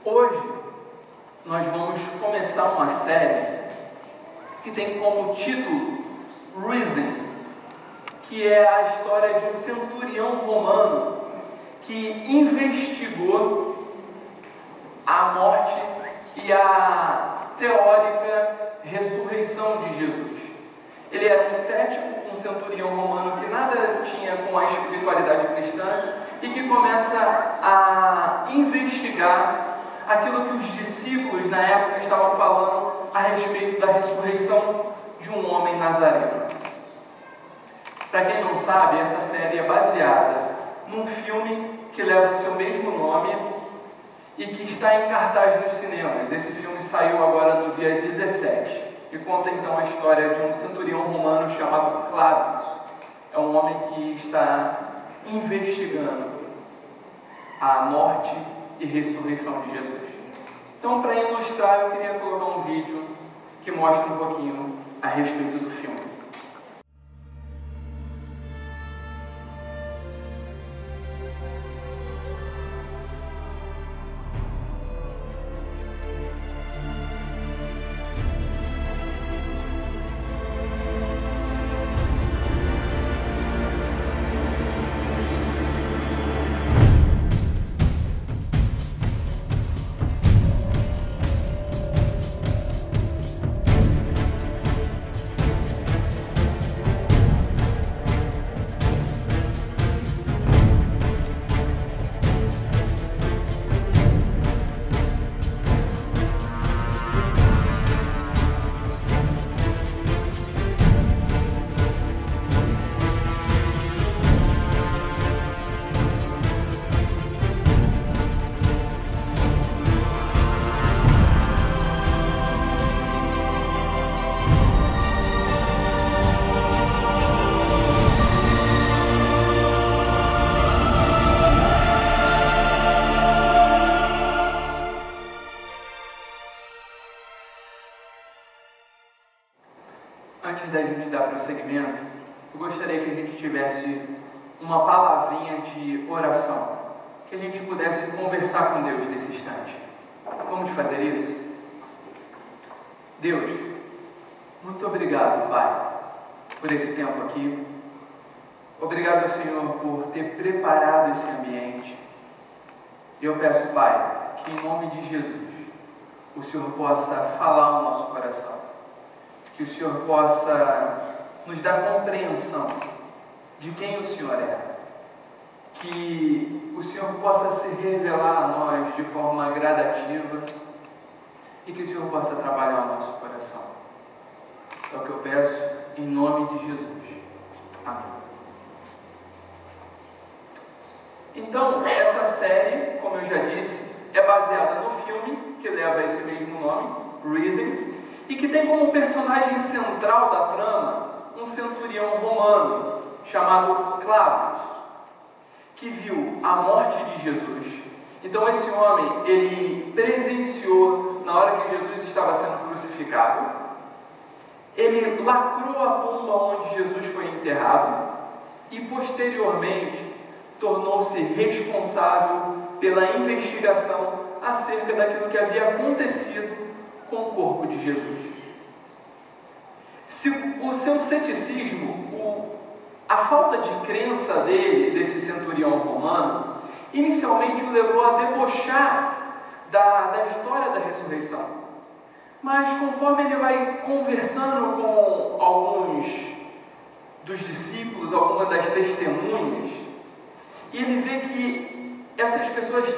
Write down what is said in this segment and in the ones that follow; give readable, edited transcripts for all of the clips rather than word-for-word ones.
Hoje nós vamos começar uma série que tem como título Risen, que é a história de um centurião romano que investigou a morte e a teórica ressurreição de Jesus. Ele era um cético, um centurião romano que nada tinha com a espiritualidade cristã e que começa a investigar aquilo que os discípulos na época estavam falando a respeito da ressurreição de um homem nazareno. Para quem não sabe, essa série é baseada num filme que leva o seu mesmo nome e que está em cartaz nos cinemas. Esse filme saiu agora no dia 17 e conta então a história de um centurião romano chamado Clávius. É um homem que está investigando a morte e ressurreição de Jesus. Então, para ilustrar, eu queria colocar um vídeo que mostra um pouquinho a respeito do filme. Antes da gente dar prosseguimento, eu gostaria que a gente tivesse uma palavrinha de oração, que a gente pudesse conversar com Deus nesse instante. Vamos fazer isso? Deus, muito obrigado, Pai, por esse tempo aqui. Obrigado, Senhor, por ter preparado esse ambiente. E eu peço, Pai, que em nome de Jesus, o Senhor possa falar ao nosso coração. Que o Senhor possa nos dar compreensão de quem o Senhor é. Que o Senhor possa se revelar a nós de forma gradativa e que o Senhor possa trabalhar o nosso coração. É o que eu peço em nome de Jesus. Amém. Então, essa série, como eu já disse, é baseada no filme que leva esse mesmo nome, Risen, e que tem como personagem central da trama um centurião romano chamado Clávius, que viu a morte de Jesus. Então esse homem, ele presenciou na hora que Jesus estava sendo crucificado, ele lacrou a tumba onde Jesus foi enterrado e posteriormente tornou-se responsável pela investigação acerca daquilo que havia acontecido com o corpo de Jesus. Se o seu ceticismo, a falta de crença desse centurião romano, inicialmente o levou a debochar da história da ressurreição. Mas conforme ele vai conversando com alguns dos discípulos, algumas das testemunhas, e ele vê que essas pessoas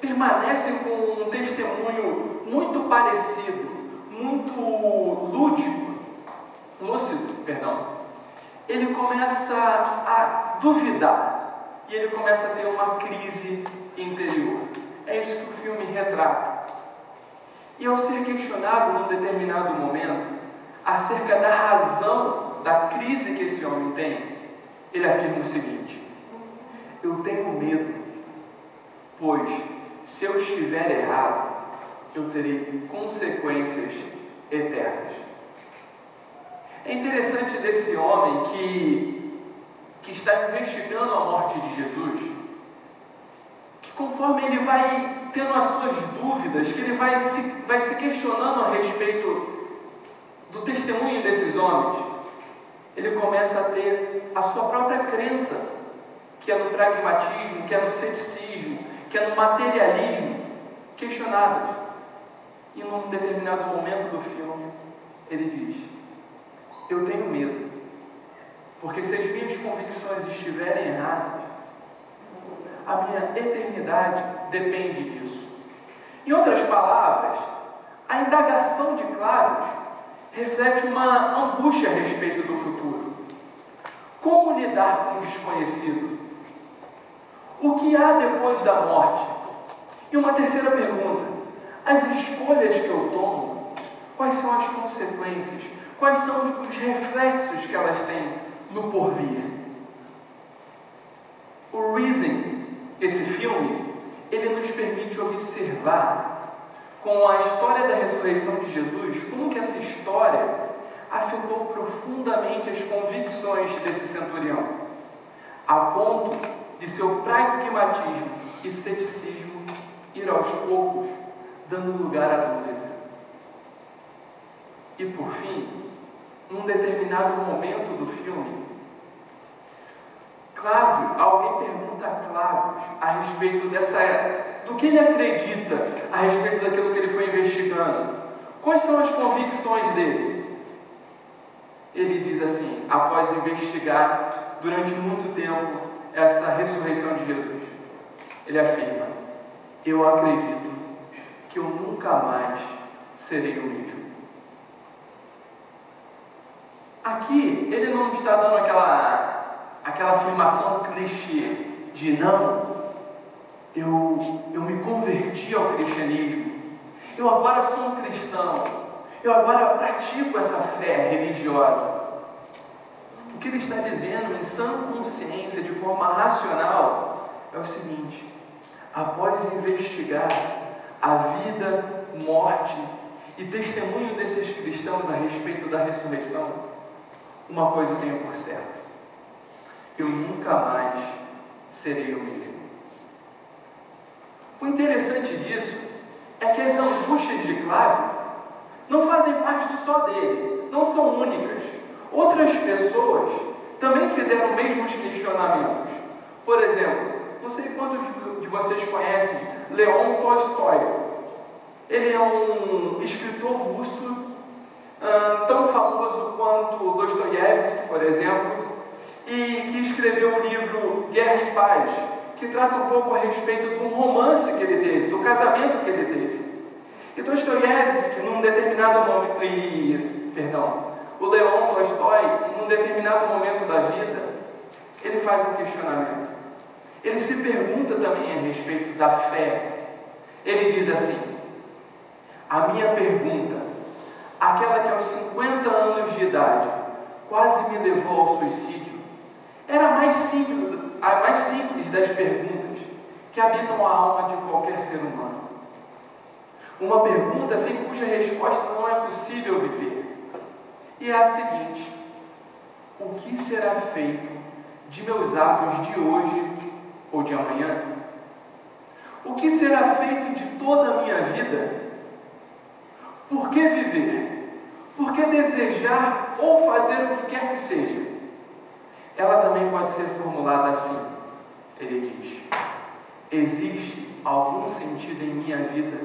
permanecem com um testemunho muito parecido, muito lúcido, ele começa a duvidar e ele começa a ter uma crise interior. É isso que o filme retrata. E ao ser questionado num determinado momento acerca da razão da crise que esse homem tem, ele afirma o seguinte: eu tenho medo, pois se eu estiver errado, eu terei consequências eternas. É interessante desse homem que está investigando a morte de Jesus, que conforme ele vai tendo as suas dúvidas, que ele vai se questionando a respeito do testemunho desses homens, ele começa a ter a sua própria crença, que é no pragmatismo, que é no ceticismo, que é no materialismo, questionadas. E num determinado momento do filme, ele diz: eu tenho medo, porque se as minhas convicções estiverem erradas, a minha eternidade depende disso. Em outras palavras, a indagação de Clávius reflete uma angústia a respeito do futuro. Como lidar com o desconhecido? O que há depois da morte? E uma terceira pergunta: as escolhas que eu tomo, quais são as consequências? Quais são os reflexos que elas têm no porvir? O Risen, esse filme, ele nos permite observar com a história da ressurreição de Jesus, como que essa história afetou profundamente as convicções desse centurião, a ponto de seu pragmatismo e ceticismo ir aos poucos dando lugar à dúvida. E por fim, num determinado momento do filme, alguém pergunta a Clávius a respeito do que ele acredita a respeito daquilo que ele foi investigando. Quais são as convicções dele? Ele diz assim, após investigar durante muito tempo essa ressurreição de Jesus, ele afirma: eu acredito que eu nunca mais serei o mesmo. Aqui ele não está dando aquela afirmação clichê de não, eu me converti ao cristianismo, eu agora sou um cristão, eu agora pratico essa fé religiosa. O que ele está dizendo em sã consciência, de forma racional, é o seguinte: após investigar a vida, morte e testemunho desses cristãos a respeito da ressurreição, uma coisa eu tenho por certo: eu nunca mais serei o mesmo. O interessante disso é que as angústias de Clávius não fazem parte só dele, não são únicas. Outras pessoas também fizeram os mesmos questionamentos. Por exemplo, não sei quantos de vocês conhecem Leon Tolstói. Ele é um escritor russo, tão famoso quanto Dostoiévski, por exemplo, e que escreveu o livro Guerra e Paz, que trata um pouco a respeito do romance que ele teve, do casamento que ele teve. E Dostoiévski, o Leon Tolstói, num determinado momento da vida, ele faz um questionamento. Ele se pergunta também a respeito da fé. Ele diz assim: a minha pergunta, aquela que aos 50 anos de idade quase me levou ao suicídio, era a mais simples das perguntas que habitam a alma de qualquer ser humano. Uma pergunta sem cuja resposta não é possível viver. E é a seguinte: o que será feito de meus atos de hoje ou de amanhã? O que será feito de toda a minha vida? Por que viver? Por que desejar ou fazer o que quer que seja? Ela também pode ser formulada assim. Ele diz: existe algum sentido em minha vida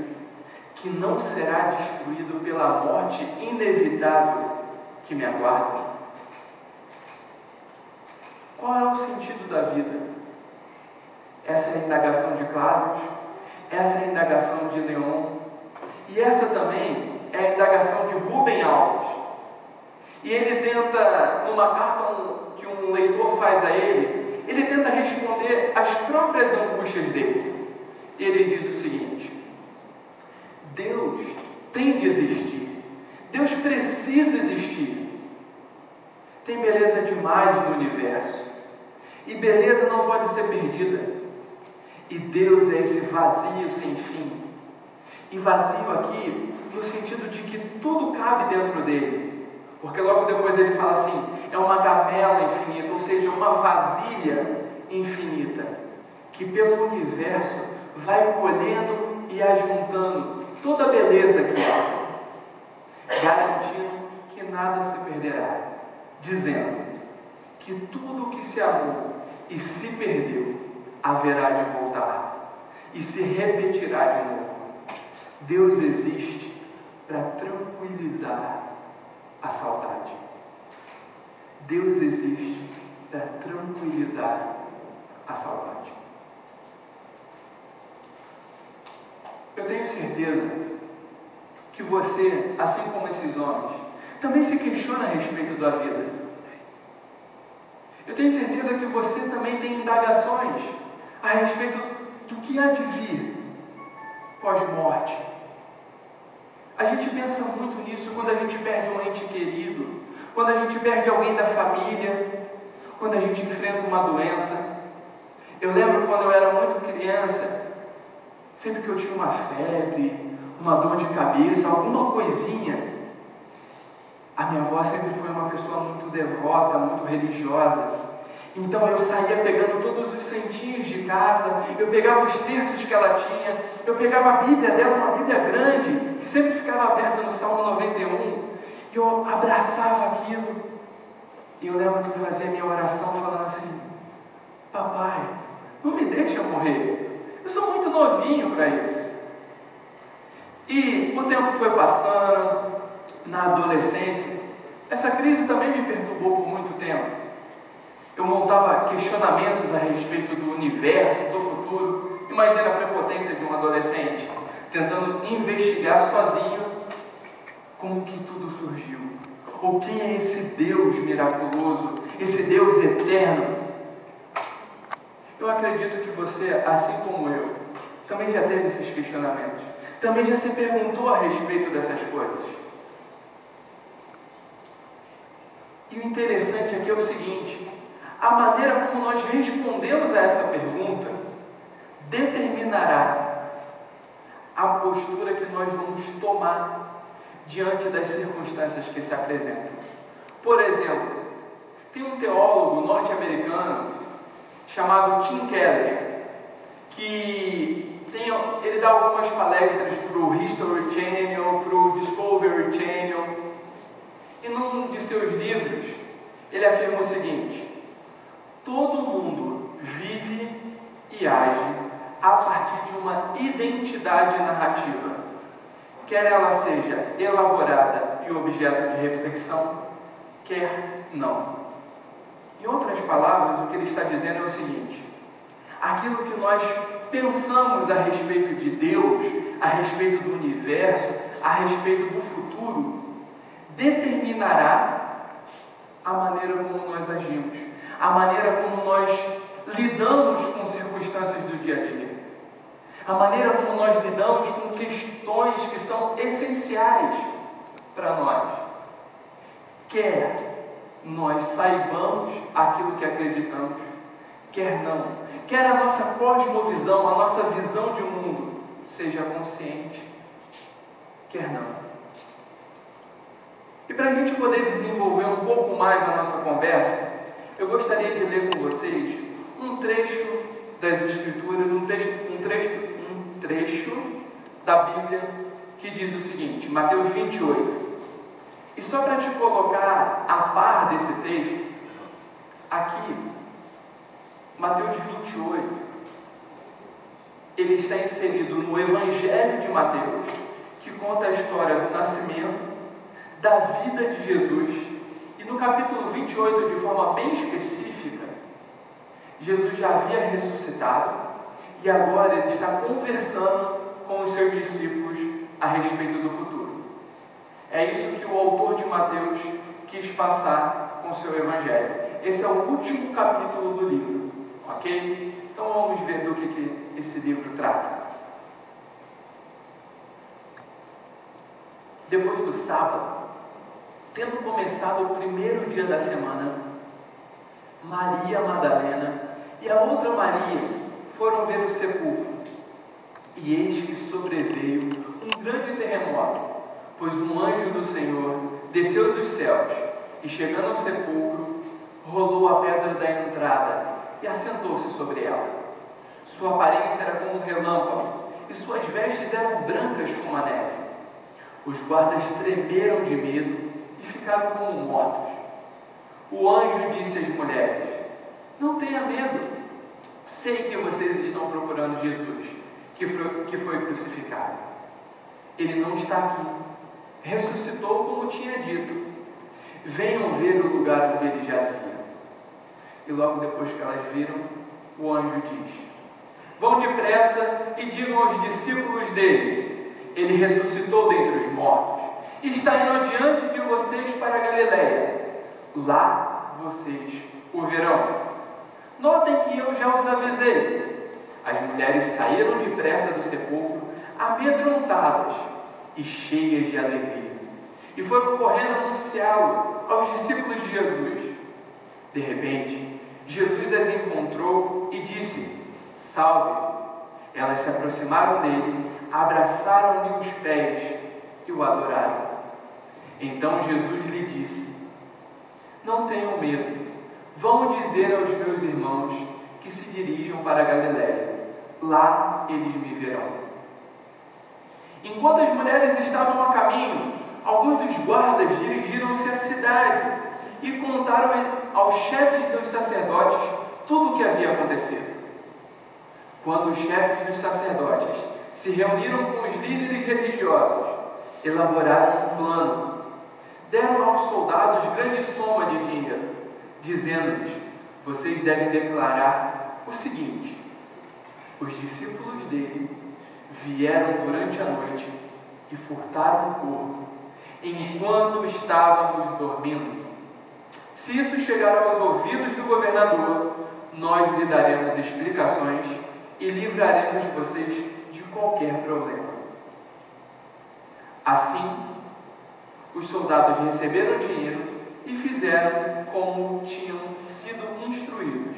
que não será destruído pela morte inevitável que me aguarda? Qual é o sentido da vida? Essa é a indagação de Clávius, essa é a indagação de Leon, e essa também é a indagação de Rubem Alves. E ele tenta, numa carta que um leitor faz a ele tenta responder às próprias angústias dele. Ele diz o seguinte: Deus tem de existir, Deus precisa existir. Tem beleza demais no universo, e beleza não pode ser perdida. E Deus é esse vazio sem fim. E vazio aqui no sentido de que tudo cabe dentro dele, porque logo depois ele fala assim: é uma gamela infinita, ou seja, uma vasilha infinita, que pelo universo vai colhendo e ajuntando toda a beleza que há, garantindo que nada se perderá, dizendo que tudo que se amou e se perdeu haverá de voltar e se repetirá de novo. Deus existe para tranquilizar a saudade. Deus existe para tranquilizar a saudade. Eu tenho certeza que você, assim como esses homens, também se questiona a respeito da vida. Eu tenho certeza que você também tem indagações a respeito do que há de vir pós-morte. A gente pensa muito nisso quando a gente perde um ente querido, quando a gente perde alguém da família, quando a gente enfrenta uma doença. Eu lembro quando eu era muito criança, sempre que eu tinha uma febre, uma dor de cabeça, alguma coisinha, a minha avó sempre foi uma pessoa muito devota, muito religiosa. Então eu saía pegando todos os santinhos de casa, eu pegava os terços que ela tinha, eu pegava a Bíblia dela, uma Bíblia grande, que sempre ficava aberta no Salmo 91, e eu abraçava aquilo. E eu lembro que eu fazia minha oração falando assim: papai, não me deixa morrer, eu sou muito novinho para isso. E o tempo foi passando, na adolescência, essa crise também me perturbou por muito tempo. Eu montava questionamentos a respeito do universo, do futuro. Imagina a prepotência de um adolescente, tentando investigar sozinho como que tudo surgiu, ou quem é esse Deus miraculoso, esse Deus eterno. Eu acredito que você, assim como eu, também já teve esses questionamentos, também já se perguntou a respeito dessas coisas. E o interessante aqui é o seguinte: a maneira como nós respondemos a essa pergunta determinará a postura que nós vamos tomar diante das circunstâncias que se apresentam. Por exemplo, tem um teólogo norte-americano chamado Tim Keller, que ele dá algumas palestras para o History Channel, para o Discovery Channel, e num de seus livros ele afirma o seguinte: todo mundo vive e age a partir de uma identidade narrativa, quer ela seja elaborada e objeto de reflexão, quer não. Em outras palavras, o que ele está dizendo é o seguinte: aquilo que nós pensamos a respeito de Deus, a respeito do universo, a respeito do futuro, determinará a maneira como nós agimos, a maneira como nós lidamos com circunstâncias do dia a dia, a maneira como nós lidamos com questões que são essenciais para nós, quer nós saibamos aquilo que acreditamos, quer não, quer a nossa cosmovisão, a nossa visão de mundo seja consciente, quer não. E para a gente poder desenvolver um pouco mais a nossa conversa, eu gostaria de ler com vocês um trecho das Escrituras, um trecho da Bíblia que diz o seguinte, Mateus 28. E só para te colocar a par desse texto, aqui, Mateus 28, ele está inserido no Evangelho de Mateus, que conta a história do nascimento, da vida de Jesus. E no capítulo 28, de forma bem específica, Jesus já havia ressuscitado e agora ele está conversando com os seus discípulos a respeito do futuro. É isso que o autor de Mateus quis passar com o seu Evangelho. Esse é o último capítulo do livro, ok? Então vamos ver do que esse livro trata. Depois do sábado, tendo começado o primeiro dia da semana, Maria Madalena e a outra Maria foram ver o sepulcro. E eis que sobreveio um grande terremoto, pois um anjo do Senhor desceu dos céus e, chegando ao sepulcro, rolou a pedra da entrada e assentou-se sobre ela. Sua aparência era como um relâmpago e suas vestes eram brancas como a neve. Os guardas tremeram de medo e ficaram como mortos. O anjo disse às mulheres: não tenha medo, sei que vocês estão procurando Jesus, que foi crucificado. Ele não está aqui, ressuscitou como tinha dito. Venham ver o lugar onde ele jazia. E logo depois que elas viram, o anjo diz: vão depressa e digam aos discípulos dele: ele ressuscitou dentre os mortos e está indo adiante de vocês para a Galileia. Lá vocês o verão. Notem que eu já os avisei. As mulheres saíram depressa do sepulcro, amedrontadas e cheias de alegria, e foram correndo anunciá-lo aos discípulos de Jesus. De repente, Jesus as encontrou e disse: salve! Elas se aproximaram dele, abraçaram-lhe os pés e o adoraram. Então Jesus lhe disse: não tenham medo, vão dizer aos meus irmãos que se dirijam para a Galileia, lá eles me verão. Enquanto as mulheres estavam a caminho, alguns dos guardas dirigiram-se à cidade e contaram aos chefes dos sacerdotes tudo o que havia acontecido. Quando os chefes dos sacerdotes se reuniram com os líderes religiosos, elaboraram um plano. Deram aos soldados grande soma de dinheiro, dizendo-lhes: vocês devem declarar o seguinte: os discípulos dele vieram durante a noite e furtaram o corpo enquanto estávamos dormindo. Se isso chegar aos ouvidos do governador, nós lhe daremos explicações e livraremos vocês de qualquer problema. Assim, os soldados receberam dinheiro e fizeram como tinham sido instruídos.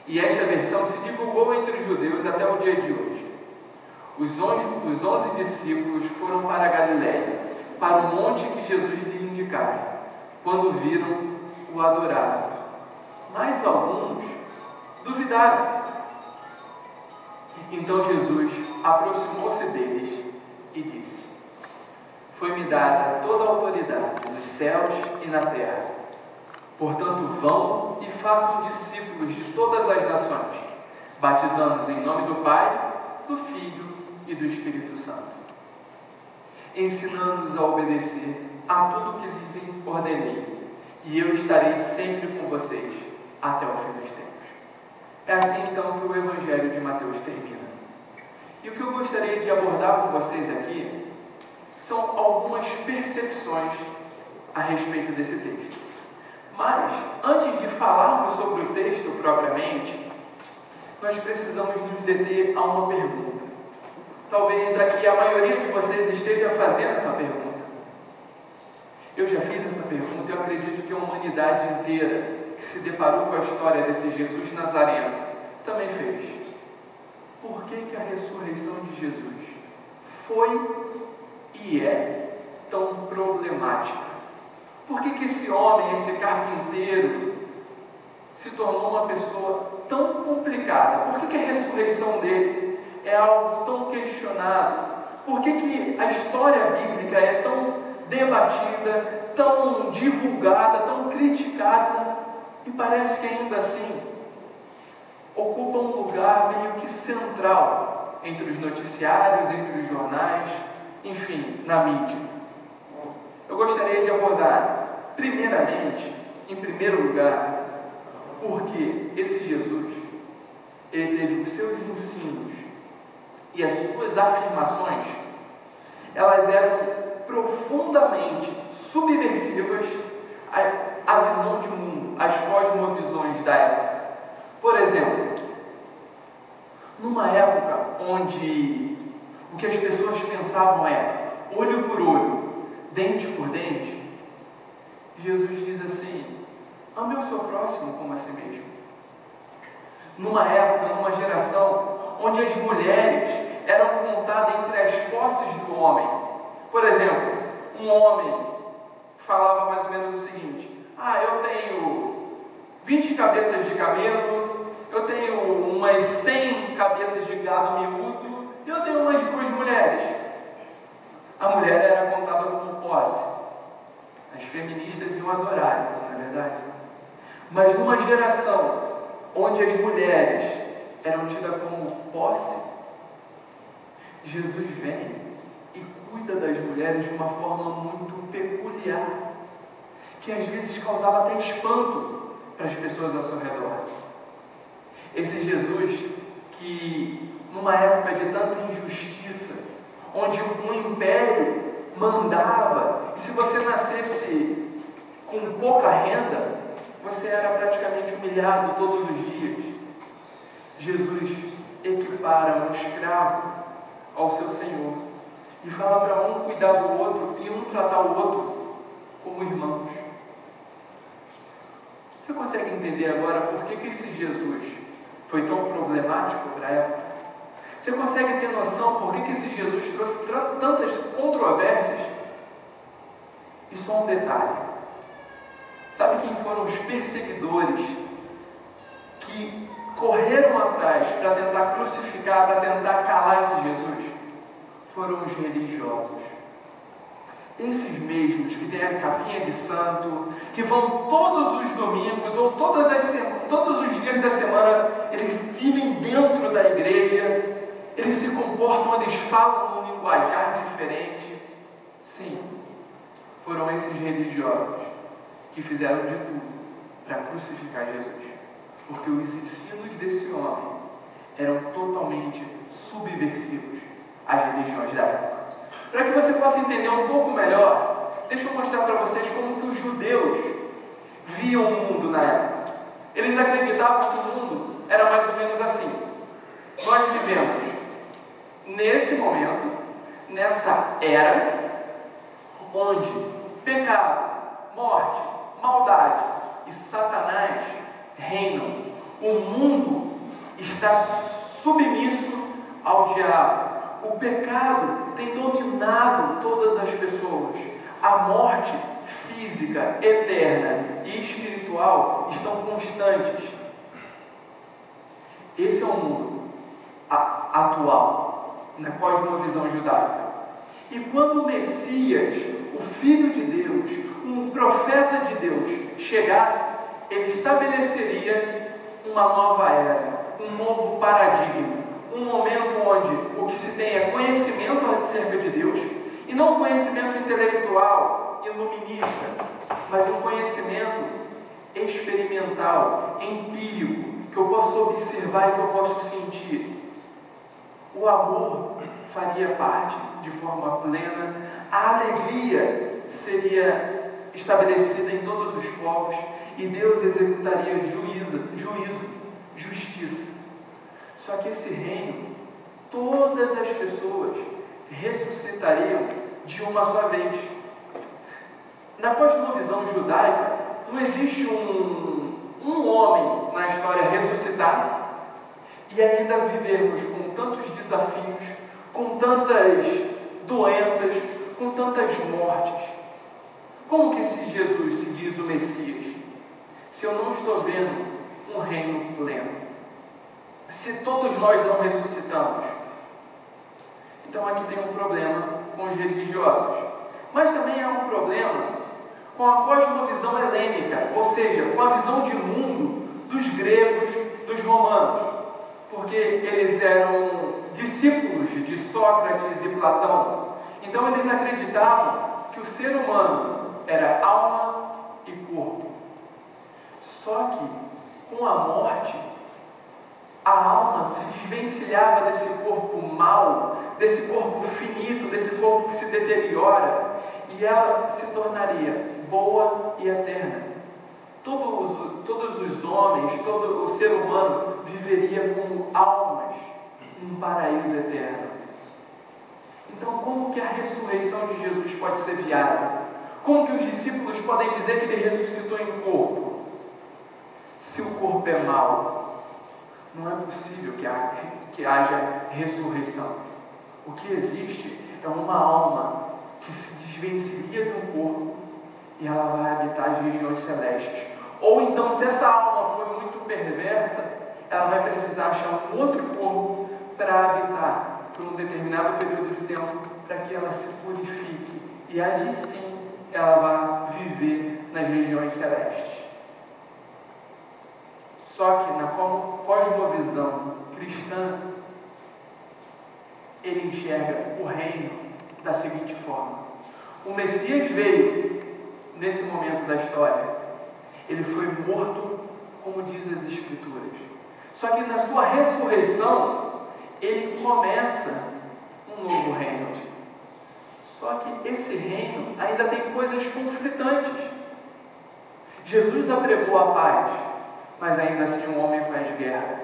E esta versão se divulgou entre os judeus até o dia de hoje. Os 11 discípulos foram para a Galileia, para o monte que Jesus lhe indicara. Quando viram, o adoraram. Mas alguns duvidaram. Então Jesus aproximou-se deles e disse: foi-me dada toda a autoridade nos céus e na terra. Portanto, vão e façam discípulos de todas as nações, batizando-os em nome do Pai, do Filho e do Espírito Santo, ensinando-os a obedecer a tudo o que lhes ordenei, e eu estarei sempre com vocês até o fim dos tempos. É assim então que o Evangelho de Mateus termina. E o que eu gostaria de abordar com vocês aqui são algumas percepções a respeito desse texto. Mas, antes de falarmos sobre o texto propriamente, nós precisamos nos deter a uma pergunta. Talvez aqui a maioria de vocês esteja fazendo essa pergunta. Eu já fiz essa pergunta e eu acredito que a humanidade inteira que se deparou com a história desse Jesus Nazareno também fez. Por que a ressurreição de Jesus foi e é tão problemática? Por que esse homem, esse carpinteiro, se tornou uma pessoa tão complicada? Por que a ressurreição dele é algo tão questionado? Por que a história bíblica é tão debatida, tão divulgada, tão criticada, e parece que ainda assim ocupa um lugar meio que central entre os noticiários, entre os jornais, enfim, na mídia? Eu gostaria de abordar, primeiramente, em primeiro lugar, porque esse Jesus, ele teve os seus ensinos e as suas afirmações, elas eram profundamente subversivas à visão de mundo, às cosmovisões da época. Por exemplo, numa época onde o que as pessoas pensavam é olho por olho, dente por dente, Jesus diz assim: ame o seu próximo como a si mesmo. Numa época, numa geração onde as mulheres eram contadas entre as posses do homem. Por exemplo, um homem falava mais ou menos o seguinte: eu tenho 20 cabeças de camelo, eu tenho umas 100 cabeças de gado miúdo Eu tenho umas 2 mulheres. A mulher era contada como posse. As feministas iam adorar isso, não é verdade? Mas numa geração onde as mulheres eram tidas como posse, Jesus vem e cuida das mulheres de uma forma muito peculiar, que às vezes causava até espanto para as pessoas ao seu redor. Esse Jesus que, numa época de tanta injustiça, onde um império mandava, e se você nascesse com pouca renda, você era praticamente humilhado todos os dias. Jesus equipara um escravo ao seu Senhor e fala para um cuidar do outro e um tratar o outro como irmãos. Você consegue entender agora por que esse Jesus foi tão problemático para a época? Você consegue ter noção por que esse Jesus trouxe tantas controvérsias? E só um detalhe. Sabe quem foram os perseguidores que correram atrás para tentar crucificar, para tentar calar esse Jesus? Foram os religiosos. Esses mesmos que têm a capinha de santo, que vão todos os domingos ou todos os dias da semana, eles vivem dentro da igreja, eles se comportam, eles falam num linguajar diferente. Sim, foram esses religiosos que fizeram de tudo para crucificar Jesus, porque os ensinos desse homem eram totalmente subversivos às religiões da época. Para que você possa entender um pouco melhor, deixa eu mostrar para vocês como que os judeus viam o mundo na época. Eles acreditavam que o mundo era mais ou menos assim. Nós vivemos nesse momento, nessa era, onde pecado, morte, maldade e Satanás reinam. O mundo está submisso ao diabo. O pecado tem dominado todas as pessoas. A morte física, eterna e espiritual estão constantes. Esse é o mundo atual, na cosmovisão judaica. E quando o Messias, o Filho de Deus, um profeta de Deus, chegasse, ele estabeleceria uma nova era, um novo paradigma, um momento onde o que se tem é conhecimento acerca de Deus, e não conhecimento intelectual, iluminista, mas um conhecimento experimental, empírico, que eu posso observar e que eu posso sentir. O amor faria parte de forma plena, a alegria seria estabelecida em todos os povos, e Deus executaria juízo, justiça. Só que esse reino, todas as pessoas ressuscitariam de uma só vez. Na cosmovisão judaica, não existe um homem na história ressuscitado e ainda vivermos com tantos desafios, com tantas doenças, com tantas mortes. Como que esse Jesus se diz o Messias, se eu não estou vendo um reino pleno? Se todos nós não ressuscitamos? Então aqui tem um problema com os religiosos, mas também há um problema com a cosmovisão helênica, ou seja, com a visão de mundo dos gregos, dos romanos, porque eles eram discípulos de Sócrates e Platão. Então eles acreditavam que o ser humano era alma e corpo. Só que com a morte, a alma se desvencilhava desse corpo mau, desse corpo finito, desse corpo que se deteriora, e ela se tornaria boa e eterna. Todos os homens, todo o ser humano viveria como almas num paraíso eterno. Então, como que a ressurreição de Jesus pode ser viável? Como que os discípulos podem dizer que ele ressuscitou em corpo? Se o corpo é mau, não é possível que haja ressurreição. O que existe é uma alma que se desvencilha de um corpo e ela vai habitar as regiões celestes. Ou então, se essa alma foi muito perversa, ela vai precisar achar um outro corpo para habitar para um determinado período de tempo para que ela se purifique e aí sim ela vai viver nas regiões celestes. Só que na cosmovisão cristã, ele enxerga o reino da seguinte forma: o Messias veio nesse momento da história, ele foi morto, como diz as Escrituras. Só que na sua ressurreição, ele começa um novo reino. Só que esse reino ainda tem coisas conflitantes. Jesus apregou a paz, mas ainda assim o homem faz guerra.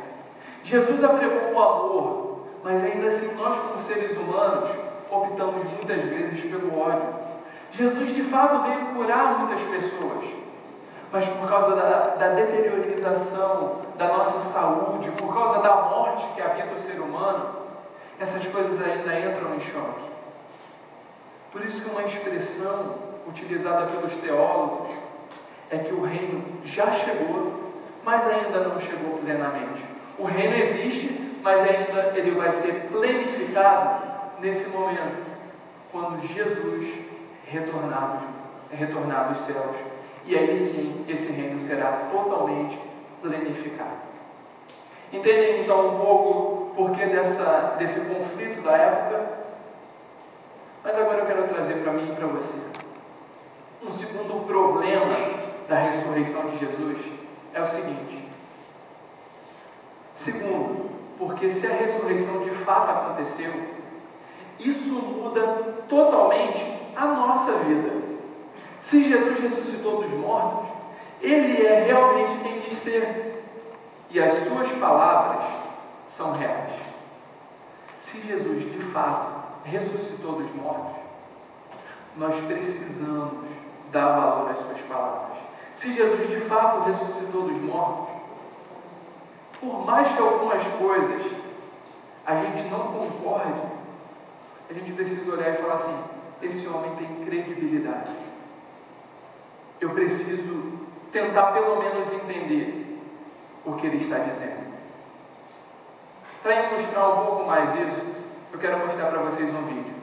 Jesus apregou o amor, mas ainda assim nós, como seres humanos, optamos muitas vezes pelo ódio. Jesus de fato veio curar muitas pessoas, mas por causa da deteriorização da nossa saúde, por causa da morte que habita o ser humano, essas coisas ainda entram em choque. Por isso que uma expressão utilizada pelos teólogos é que o reino já chegou, mas ainda não chegou plenamente. O reino existe, mas ainda ele vai ser plenificado nesse momento, quando Jesus retornar dos céus. E aí sim, esse reino será totalmente planificado. Entendem então um pouco o porquê desse conflito da época? Mas agora eu quero trazer para mim e para você um segundo problema da ressurreição de Jesus. É o seguinte: segundo, porque se a ressurreição de fato aconteceu, isso muda totalmente a nossa vida. Se Jesus ressuscitou dos mortos, Ele é realmente quem diz ser, e as suas palavras são reais. Se Jesus de fato ressuscitou dos mortos, nós precisamos dar valor às suas palavras. Se Jesus de fato ressuscitou dos mortos, por mais que algumas coisas a gente não concorde, a gente precisa olhar e falar assim: esse homem tem credibilidade. Eu preciso tentar pelo menos entender o que ele está dizendo. Para ilustrar um pouco mais isso, eu quero mostrar para vocês um vídeo.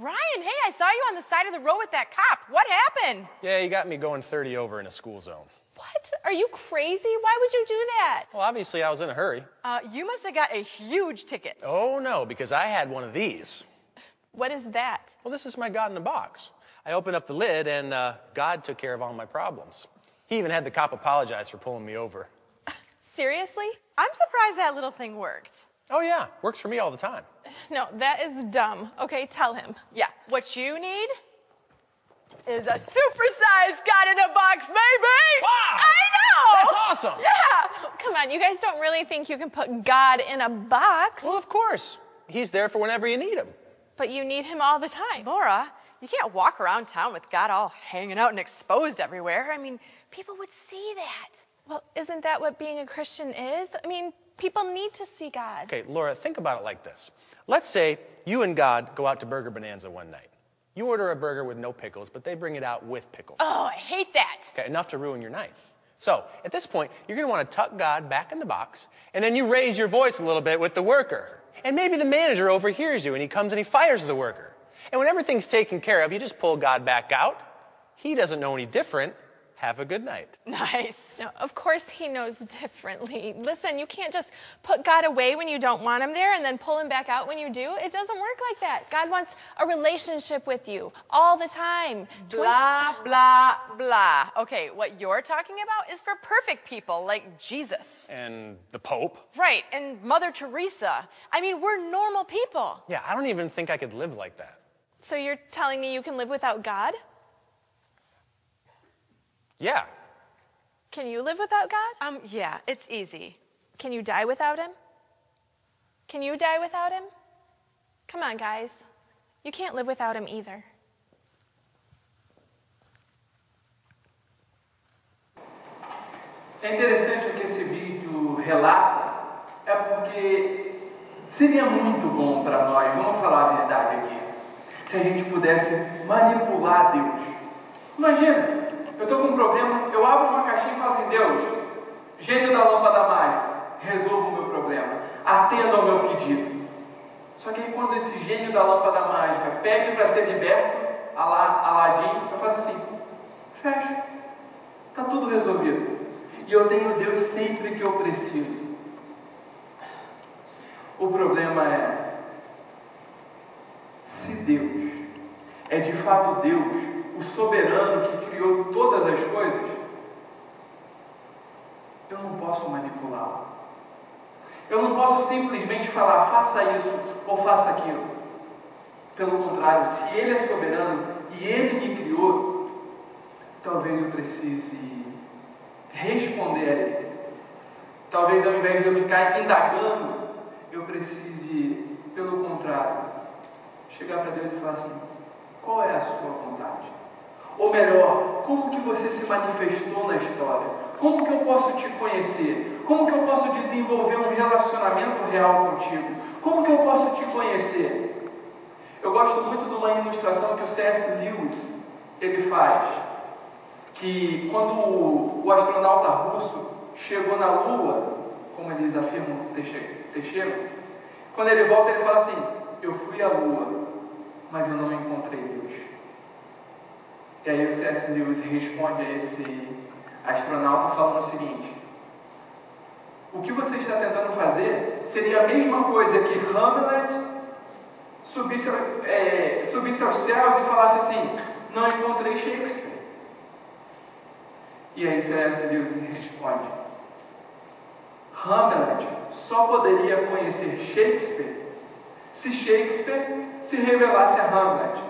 Ryan, hey, I saw you on the side of the road with that cop. What happened? Yeah, you got me going 30 over in a school zone. What? Are you crazy? Why would you do that? Well, obviously I was in a hurry. You must have got a huge ticket. Oh, no, because I had one of these. What is that? Well, this is my God in a box. I opened up the lid, and God took care of all my problems. He even had the cop apologize for pulling me over. Seriously? I'm surprised that little thing worked. Oh, yeah, works for me all the time. No, that is dumb. Okay, tell him. Yeah, what you need is a supersized God-in-a-box, baby! Wow! I know! That's awesome! Yeah! Come on, you guys don't really think you can put God in a box? Well, of course. He's there for whenever you need him. But you need him all the time. Laura, you can't walk around town with God all hanging out and exposed everywhere. I mean, people would see that. Well, isn't that what being a Christian is? I mean, people need to see God. Okay, Laura, think about it like this. Let's say you and God go out to Burger Bonanza one night. You order a burger with no pickles, but they bring it out with pickles. Oh, I hate that. Okay, enough to ruin your night. So, at this point, you're going to want to tuck God back in the box, and then you raise your voice a little bit with the worker. And maybe the manager overhears you, and he comes and he fires the worker. And when everything's taken care of, you just pull God back out. He doesn't know any different. Have a good night. Nice. No, of course he knows differently. Listen, you can't just put God away when you don't want him there and then pull him back out when you do. It doesn't work like that. God wants a relationship with you all the time. Blah, blah, blah. Okay, what you're talking about is for perfect people like Jesus. And the Pope. Right, and Mother Teresa. I mean, we're normal people. Yeah, I don't even think I could live like that. So you're telling me you can live without God? Yeah. Can you live without God? Yeah, it's easy. Can you die without him? Can you die without him? Come on, guys. You can't live without him either. É interessante o que esse vídeo relata, é porque seria muito bom para nós, vamos falar a verdade aqui, se a gente pudesse manipular Deus. Imagina, eu estou com um problema, eu abro uma caixinha e falo assim: Deus, gênio da lâmpada mágica, resolva atenda ao meu pedido. Só que aí quando esse gênio da lâmpada mágica pede para ser liberto, Aladim, eu faço assim, fecho, está tudo resolvido. E eu tenho Deus sempre que eu preciso. O problema é, se Deus é de fato Deus, o soberano que criou todas as coisas, eu não posso manipulá-lo. Eu não posso simplesmente falar, faça isso ou faça aquilo. Pelo contrário, se Ele é soberano e Ele me criou, talvez eu precise responder a Ele. Talvez ao invés de eu ficar indagando, eu precise, pelo contrário, chegar para Deus e falar assim, qual é a sua vontade? Ou melhor, como que você se manifestou na história? Como que eu posso te conhecer? Como que eu posso desenvolver um relacionamento real contigo? Como que eu posso te conhecer? Eu gosto muito de uma ilustração que o C.S. Lewis ele faz, que quando o astronauta russo chegou na Lua, como eles afirmam ter chegado, quando ele volta ele fala assim, eu fui à Lua, mas eu não encontrei Deus. E aí o C.S. Lewis responde a esse astronauta falando o seguinte, o que você está tentando fazer seria a mesma coisa que Hamlet subisse aos céus e falasse assim, não encontrei Shakespeare. E aí C.S. Lewis responde, Hamlet só poderia conhecer Shakespeare se Shakespeare se revelasse a Hamlet.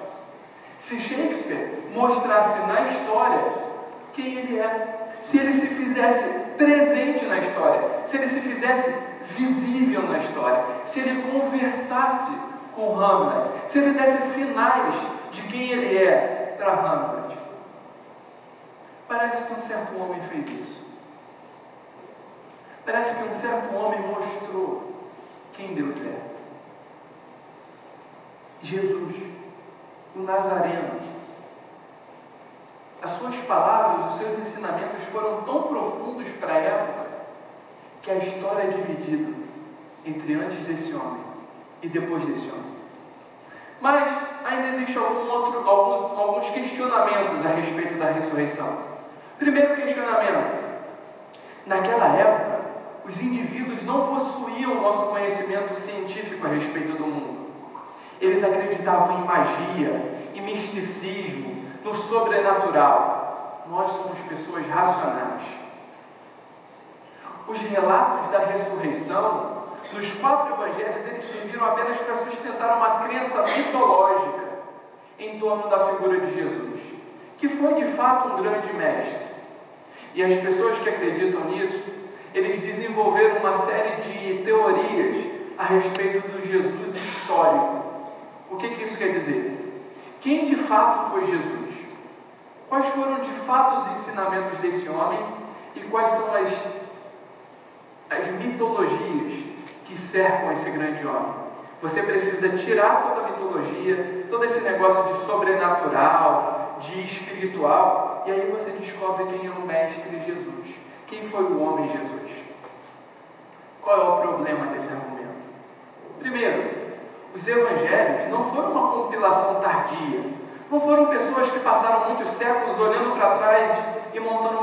Se Shakespeare mostrasse na história quem ele é. Se ele se fizesse presente na história. Se ele se fizesse visível na história. Se ele conversasse com Hamlet. Se ele desse sinais de quem ele é para Hamlet. Parece que um certo homem fez isso. Parece que um certo homem mostrou quem Deus é. Jesus, o Nazareno. As suas palavras, os seus ensinamentos foram tão profundos para a época que a história é dividida entre antes desse homem e depois desse homem. Mas ainda existem alguns questionamentos a respeito da ressurreição. Primeiro questionamento. Naquela época, os indivíduos não possuíam o nosso conhecimento científico a respeito do mundo. Eles acreditavam em magia, em misticismo, no sobrenatural. Nós somos pessoas racionais. Os relatos da ressurreição, nos 4 evangelhos, eles serviram apenas para sustentar uma crença mitológica em torno da figura de Jesus, que foi de fato um grande mestre. E as pessoas que acreditam nisso, eles desenvolveram uma série de teorias a respeito do Jesus histórico. O que isso quer dizer? Quem de fato foi Jesus? Quais foram de fato os ensinamentos desse homem? E quais são as mitologias que cercam esse grande homem? Você precisa tirar toda a mitologia, todo esse negócio de sobrenatural, de espiritual, e aí você descobre quem é o Mestre Jesus. Quem foi o homem Jesus? Qual é o problema desse argumento? Primeiro, os evangelhos não foram uma compilação tardia. Não foram pessoas que passaram muitos séculos olhando para trás e montando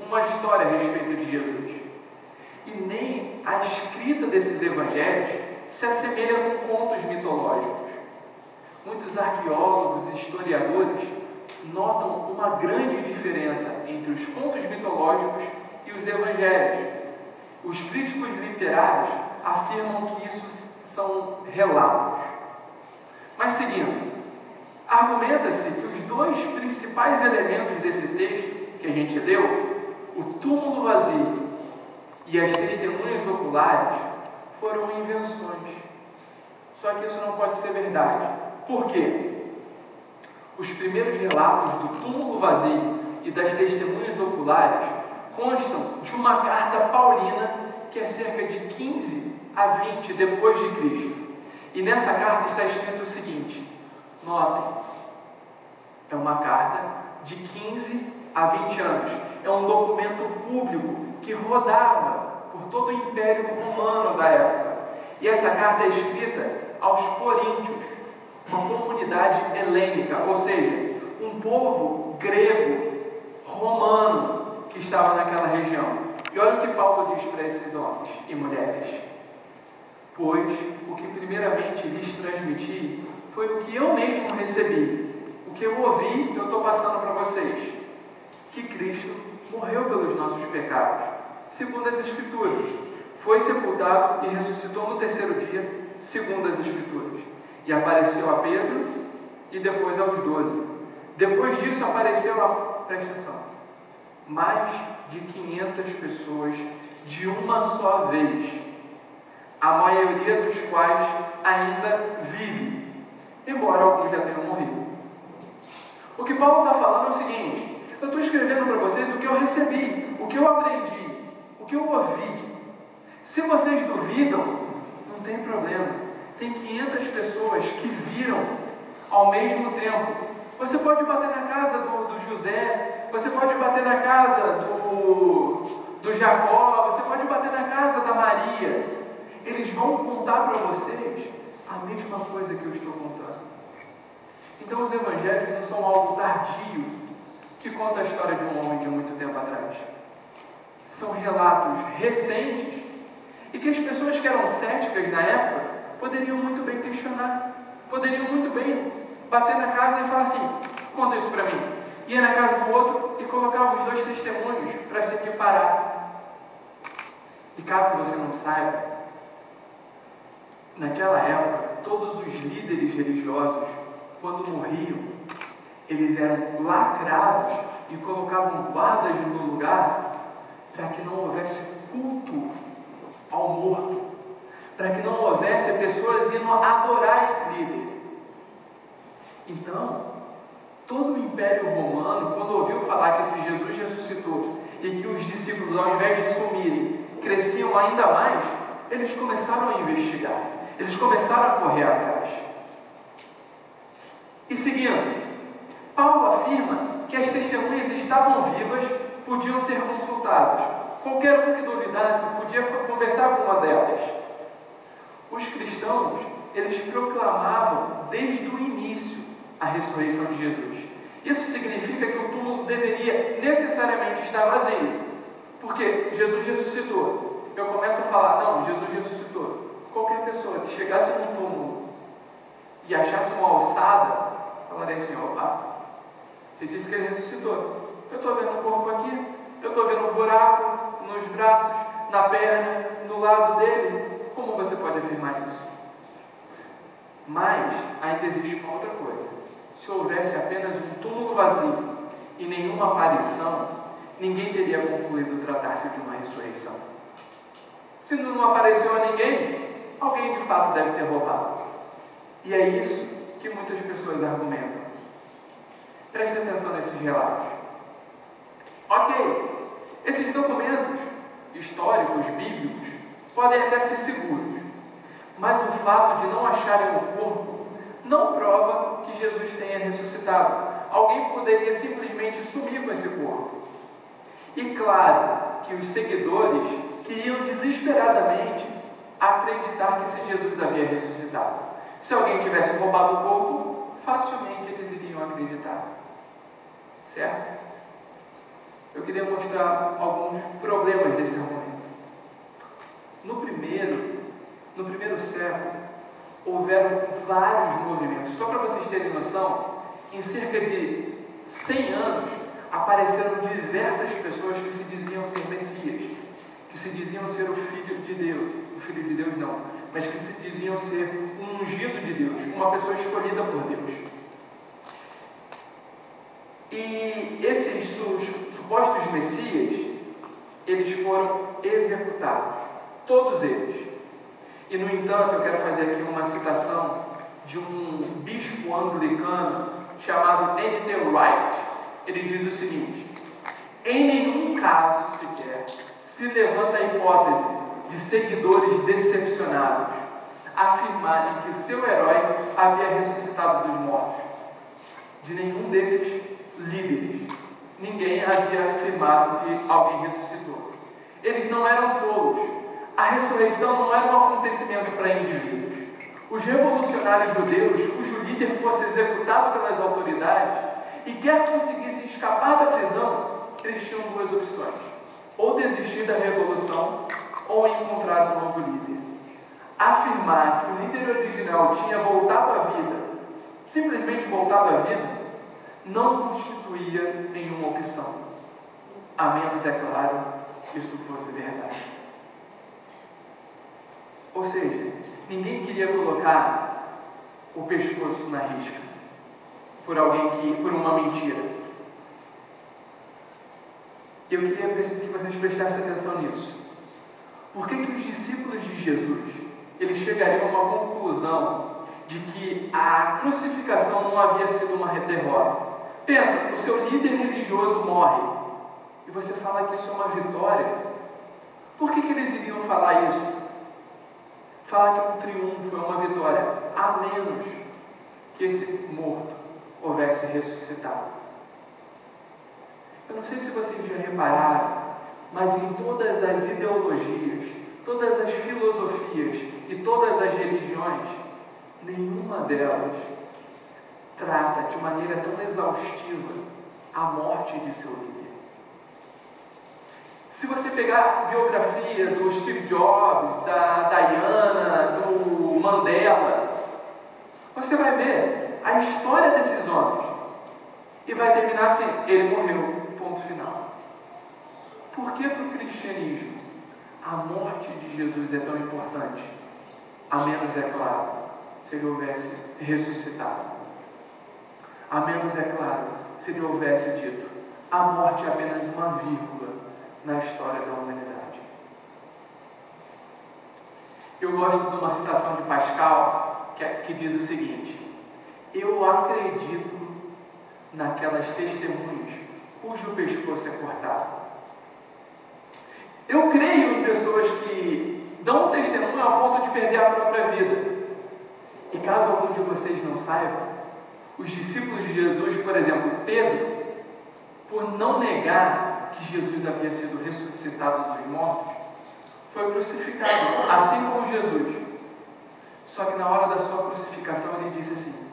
uma história a respeito de Jesus. E nem a escrita desses evangelhos se assemelha com contos mitológicos. Muitos arqueólogos e historiadores notam uma grande diferença entre os contos mitológicos e os evangelhos. Os críticos literários afirmam que isso são relatos. Mas seguindo, argumenta-se que os 2 principais elementos desse texto que a gente leu, o túmulo vazio e as testemunhas oculares, foram invenções. Só que isso não pode ser verdade. Por quê? Os primeiros relatos do túmulo vazio e das testemunhas oculares constam de uma carta paulina que é cerca de 15 a 20 depois de Cristo. E nessa carta está escrito o seguinte, notem, é uma carta de 15 a 20 anos, é um documento público que rodava por todo o Império Romano da época. E essa carta é escrita aos coríntios, uma comunidade helênica, ou seja, um povo grego, romano, que estava naquela região. E olha o que Paulo diz para esses homens e mulheres: pois o que primeiramente lhes transmiti foi o que eu mesmo recebi, o que eu ouvi, eu estou passando para vocês, que Cristo morreu pelos nossos pecados, segundo as Escrituras, foi sepultado e ressuscitou no terceiro dia, segundo as Escrituras, e apareceu a Pedro e depois aos 12. Depois disso apareceu a, presta atenção, mais de 500 pessoas de uma só vez, a maioria dos quais ainda vive, embora alguns já tenham morrido. O que Paulo está falando é o seguinte: eu estou escrevendo para vocês o que eu recebi, o que eu aprendi, o que eu ouvi. Se vocês duvidam, não tem problema. Tem 500 pessoas que viram ao mesmo tempo. Você pode bater na casa do José, você pode bater na casa do Jacó, você pode bater na casa da Maria. Eles vão contar para vocês a mesma coisa que eu estou contando. Então os evangelhos não são algo tardio que conta a história de um homem de muito tempo atrás. São relatos recentes e que as pessoas que eram céticas na época poderiam muito bem questionar, poderiam muito bem bater na casa e falar assim: conta isso para mim. Ia na casa do outro e colocava os dois testemunhos para se equiparar. E caso você não saiba, naquela época, todos os líderes religiosos, quando morriam, eles eram lacrados e colocavam guardas no lugar para que não houvesse culto ao morto, para que não houvesse pessoas indo adorar esse líder. Então, todo o Império Romano, quando ouviu falar que esse Jesus ressuscitou e que os discípulos, ao invés de sumirem, cresciam ainda mais, eles começaram a investigar, eles começaram a correr atrás. E seguindo, Paulo afirma que as testemunhas estavam vivas, podiam ser consultadas. Qualquer um que duvidasse podia conversar com uma delas. Os cristãos, eles proclamavam desde o início a ressurreição de Jesus. Isso significa que o túmulo deveria necessariamente estar vazio, porque Jesus ressuscitou. Eu começo a falar: não, Jesus ressuscitou. Qualquer pessoa que chegasse num túmulo e achasse uma alçada, falaria assim: opa, você disse que ele ressuscitou. Eu estou vendo o corpo aqui, eu estou vendo um buraco nos braços, na perna, no lado dele. Como você pode afirmar isso? Mas ainda existe uma outra coisa. Se houvesse apenas um túmulo vazio e nenhuma aparição, ninguém teria concluído tratar-se de uma ressurreição. Se não apareceu a ninguém, alguém de fato deve ter roubado. E é isso que muitas pessoas argumentam. Preste atenção nesses relatos. Ok, esses documentos históricos, bíblicos, podem até ser seguros, mas o fato de não acharem o corpo não prova que Jesus tenha ressuscitado. Alguém poderia simplesmente sumir com esse corpo. E claro que os seguidores queriam desesperadamente acreditar que esse Jesus havia ressuscitado. Se alguém tivesse roubado o corpo, facilmente eles iriam acreditar. Certo? Eu queria mostrar alguns problemas desse argumento. No primeiro século, houveram vários movimentos. Só para vocês terem noção, em cerca de 100 anos, apareceram diversas pessoas que se diziam ser Messias, que se diziam ser o Filho de Deus. O Filho de Deus não, mas que se diziam ser um ungido de Deus, uma pessoa escolhida por Deus. E esses supostos Messias, eles foram executados, todos eles. E no entanto, eu quero fazer aqui uma citação de um bispo anglicano chamado N.T. Wright. Ele diz o seguinte: em nenhum caso sequer se levanta a hipótese de seguidores decepcionados afirmarem que o seu herói havia ressuscitado dos mortos. De nenhum desses líderes, ninguém havia afirmado que alguém ressuscitou. Eles não eram tolos. A ressurreição não era um acontecimento para indivíduos. Os revolucionários judeus, cujo líder fosse executado pelas autoridades e quer conseguisse escapar da prisão, eles tinham duas opções: ou desistir da revolução ou encontrar um novo líder. Afirmar que o líder original tinha voltado à vida, simplesmente voltado à vida, não constituía nenhuma opção, a menos, é claro, que isso fosse verdade. Ou seja, ninguém queria colocar o pescoço na risca por uma mentira. Eu queria que vocês prestassem atenção nisso. Por que os discípulos de Jesus, eles chegariam a uma conclusão de que a crucificação não havia sido uma derrota? Pensa, o seu líder religioso morre e você fala que isso é uma vitória. Por que eles iriam falar isso? Falar que é um triunfo, é uma vitória, a menos que esse morto houvesse ressuscitado. Eu não sei se vocês já repararam, mas em todas as ideologias, todas as filosofias e todas as religiões, nenhuma delas trata de maneira tão exaustiva a morte de seu líder. Se você pegar a biografia do Steve Jobs, da Diana, do Mandela, você vai ver a história desses homens e vai terminar assim: ele morreu, ponto final. Por que para o cristianismo a morte de Jesus é tão importante? A menos, é claro, se ele houvesse ressuscitado. A menos, é claro, se ele houvesse dito: a morte é apenas uma vírgula na história da humanidade. Eu gosto de uma citação de Pascal que diz o seguinte: eu acredito naquelas testemunhas cujo pescoço é cortado. Eu creio em pessoas que dão testemunho ao ponto de perder a própria vida. E caso algum de vocês não saiba, os discípulos de Jesus, por exemplo, Pedro, por não negar que Jesus havia sido ressuscitado dos mortos, foi crucificado, assim como Jesus. Só que na hora da sua crucificação ele disse assim: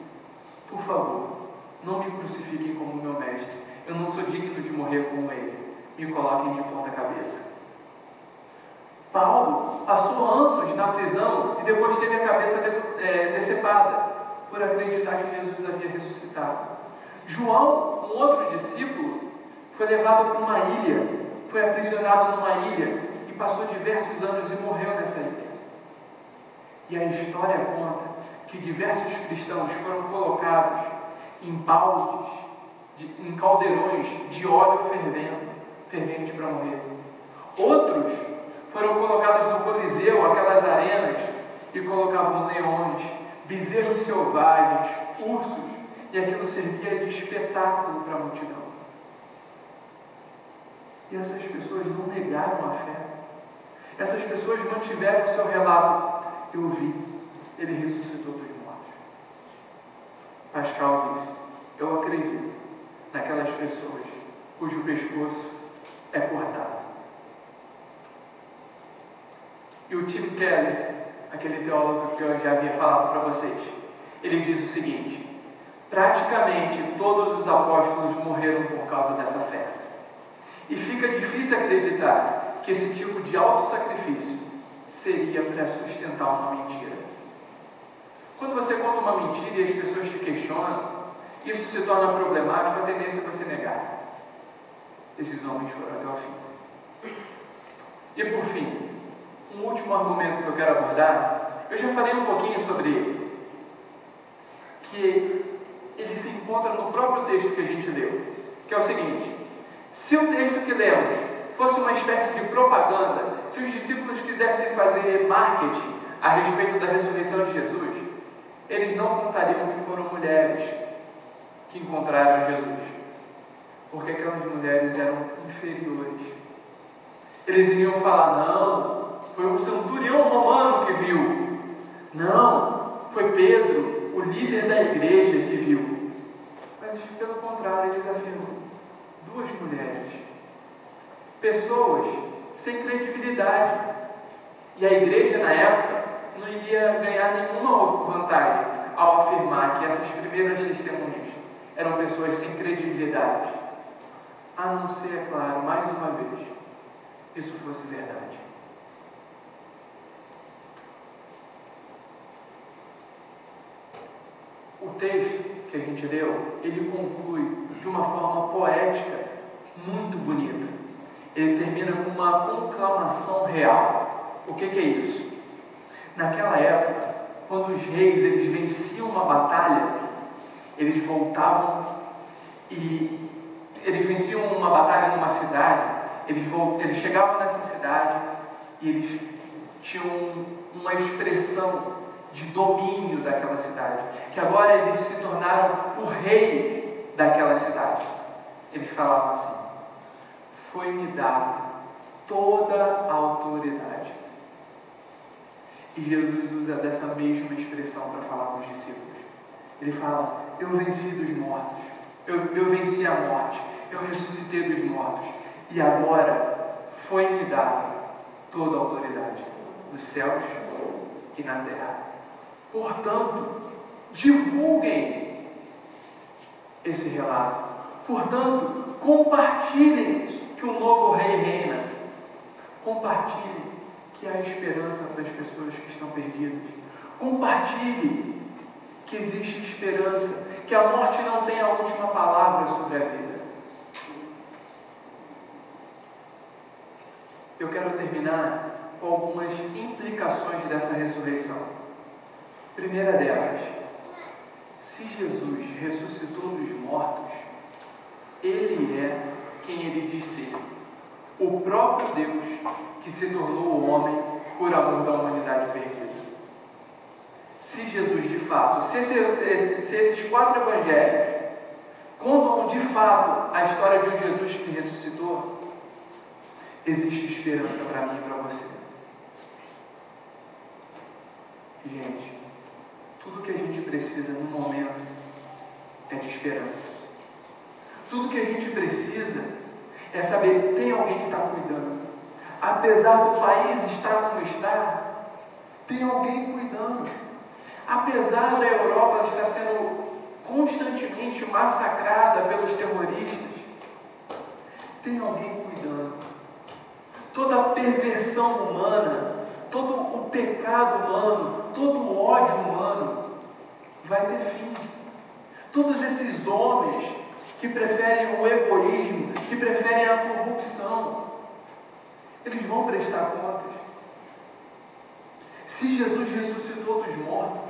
por favor, não me crucifiquem como meu mestre, eu não sou digno de morrer como ele, me coloquem de ponta cabeça. Paulo passou anos na prisão e depois teve a cabeça decepada por acreditar que Jesus havia ressuscitado. João, um outro discípulo, foi levado para uma ilha, foi aprisionado numa ilha e passou diversos anos e morreu nessa ilha. E a história conta que diversos cristãos foram colocados em baldes, em caldeirões de óleo fervente para morrer. Outros foram colocados no Coliseu, aquelas arenas, e colocavam leões, bezerros selvagens, ursos, e aquilo servia de espetáculo para a multidão. E essas pessoas não negaram a fé. Essas pessoas mantiveram o seu relato: eu vi, ele ressuscitou dos mortos. Pascal disse: eu acredito naquelas pessoas cujo pescoço é cortado. E o Tim Keller, aquele teólogo que eu já havia falado para vocês, ele diz o seguinte: praticamente todos os apóstolos morreram por causa dessa fé. E fica difícil acreditar que esse tipo de autossacrifício seria para sustentar uma mentira. Quando você conta uma mentira e as pessoas te questionam, isso se torna problemático, a tendência é você negar. Esses homens foram até o fim. E por fim, um último argumento que eu quero abordar, eu já falei um pouquinho sobre ele, que ele se encontra no próprio texto que a gente leu, que é o seguinte: se o texto que lemos fosse uma espécie de propaganda, se os discípulos quisessem fazer marketing a respeito da ressurreição de Jesus, eles não contariam que foram mulheres que encontraram Jesus, porque aquelas mulheres eram inferiores. Eles iriam falar: não, foi um centurião romano que viu. Não, foi Pedro, o líder da igreja, que viu. Mas pelo contrário, eles afirmam: duas mulheres, pessoas sem credibilidade. E a igreja, na época, não iria ganhar nenhuma vantagem ao afirmar que essas primeiras testemunhas eram pessoas sem credibilidade, a não ser, é claro, mais uma vez, isso fosse verdade. O texto que a gente leu, ele conclui de uma forma poética muito bonita. Ele termina com uma conclamação real. O que é isso? Naquela época, quando os reis eles venciam uma batalha, eles voltavam e eles venciam uma batalha numa cidade, eles chegavam nessa cidade e eles tinham uma expressão de domínio daquela cidade, que agora eles se tornaram o rei daquela cidade. Eles falavam assim: foi-me dada toda a autoridade. E Jesus usa dessa mesma expressão para falar com os discípulos. Ele fala: eu venci dos mortos, eu venci a morte, eu ressuscitei dos mortos, e agora foi-me dada toda a autoridade nos céus e na terra. Portanto, divulguem esse relato. Portanto, compartilhem que o novo rei reina. Compartilhem que há esperança para as pessoas que estão perdidas. Compartilhem que existe esperança, que a morte não tem a última palavra sobre a vida. Eu quero terminar com algumas implicações dessa ressurreição. Primeira delas, se Jesus ressuscitou dos mortos, Ele é quem Ele diz ser, o próprio Deus que se tornou homem por amor da humanidade perdida. Se Jesus de fato, se esses 4 evangelhos contam de fato a história de um Jesus que ressuscitou, existe esperança para mim e para você. Gente, tudo que a gente precisa no momento é de esperança. Tudo que a gente precisa é saber que tem alguém que está cuidando. Apesar do país estar como está, tem alguém cuidando. Apesar da Europa estar sendo constantemente massacrada pelos terroristas, tem alguém cuidando. Toda a perversão humana, todo o pecado humano, todo o ódio humano vai ter fim. Todos esses homens que preferem o egoísmo, que preferem a corrupção, eles vão prestar contas. Se Jesus ressuscitou dos mortos,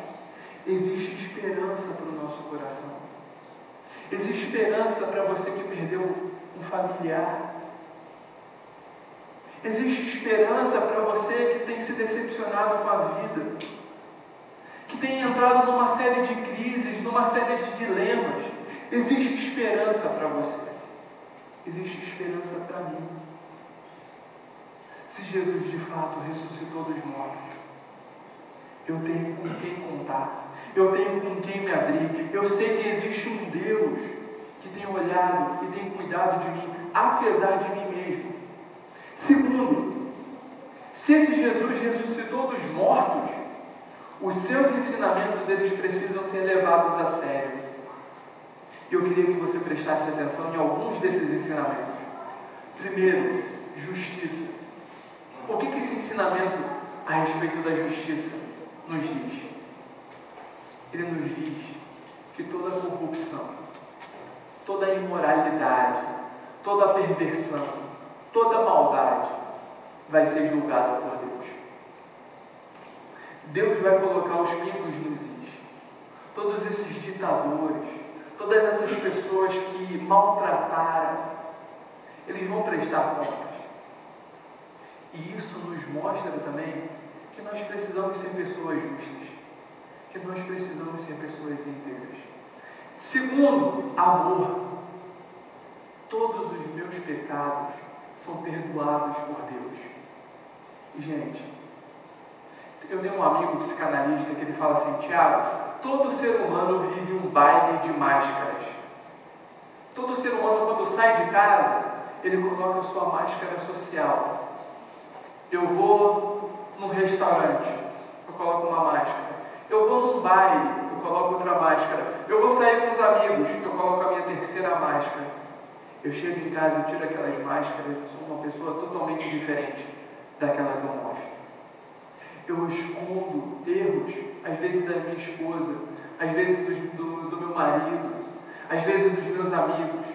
existe esperança para o nosso coração. Existe esperança para você que perdeu um familiar. Existe esperança para você que tem se decepcionado com a vida, que tem entrado numa série de crises, numa série de dilemas. Existe esperança para você. Existe esperança para mim. Se Jesus de fato ressuscitou dos mortos, eu tenho com quem contar, eu tenho com quem me abrir. Eu sei que existe um Deus que tem olhado e tem cuidado de mim, apesar de mim mesmo. Segundo, se esse Jesus ressuscitou dos mortos, os seus ensinamentos eles precisam ser levados a sério. Eu queria que você prestasse atenção em alguns desses ensinamentos. Primeiro, justiça. O que esse ensinamento a respeito da justiça nos diz? Ele nos diz que toda corrupção, toda imoralidade, toda perversão, toda maldade vai ser julgada por Deus. Deus vai colocar os pingos nos is. Todos esses ditadores, todas essas pessoas que maltrataram, eles vão prestar contas. E isso nos mostra também que nós precisamos ser pessoas justas, que nós precisamos ser pessoas íntegras. Segundo, amor. Todos os meus pecados são perdoados por Deus. E, gente, eu tenho um amigo psicanalista que ele fala assim: Tiago, todo ser humano vive um baile de máscaras. Todo ser humano, quando sai de casa, ele coloca a sua máscara social. Eu vou num restaurante, eu coloco uma máscara. Eu vou num baile, eu coloco outra máscara. Eu vou sair com os amigos, eu coloco a minha terceira máscara. Eu chego em casa, eu tiro aquelas máscaras, eu sou uma pessoa totalmente diferente daquela que eu mostro. Eu escondo erros, às vezes da minha esposa, às vezes do meu marido, às vezes dos meus amigos.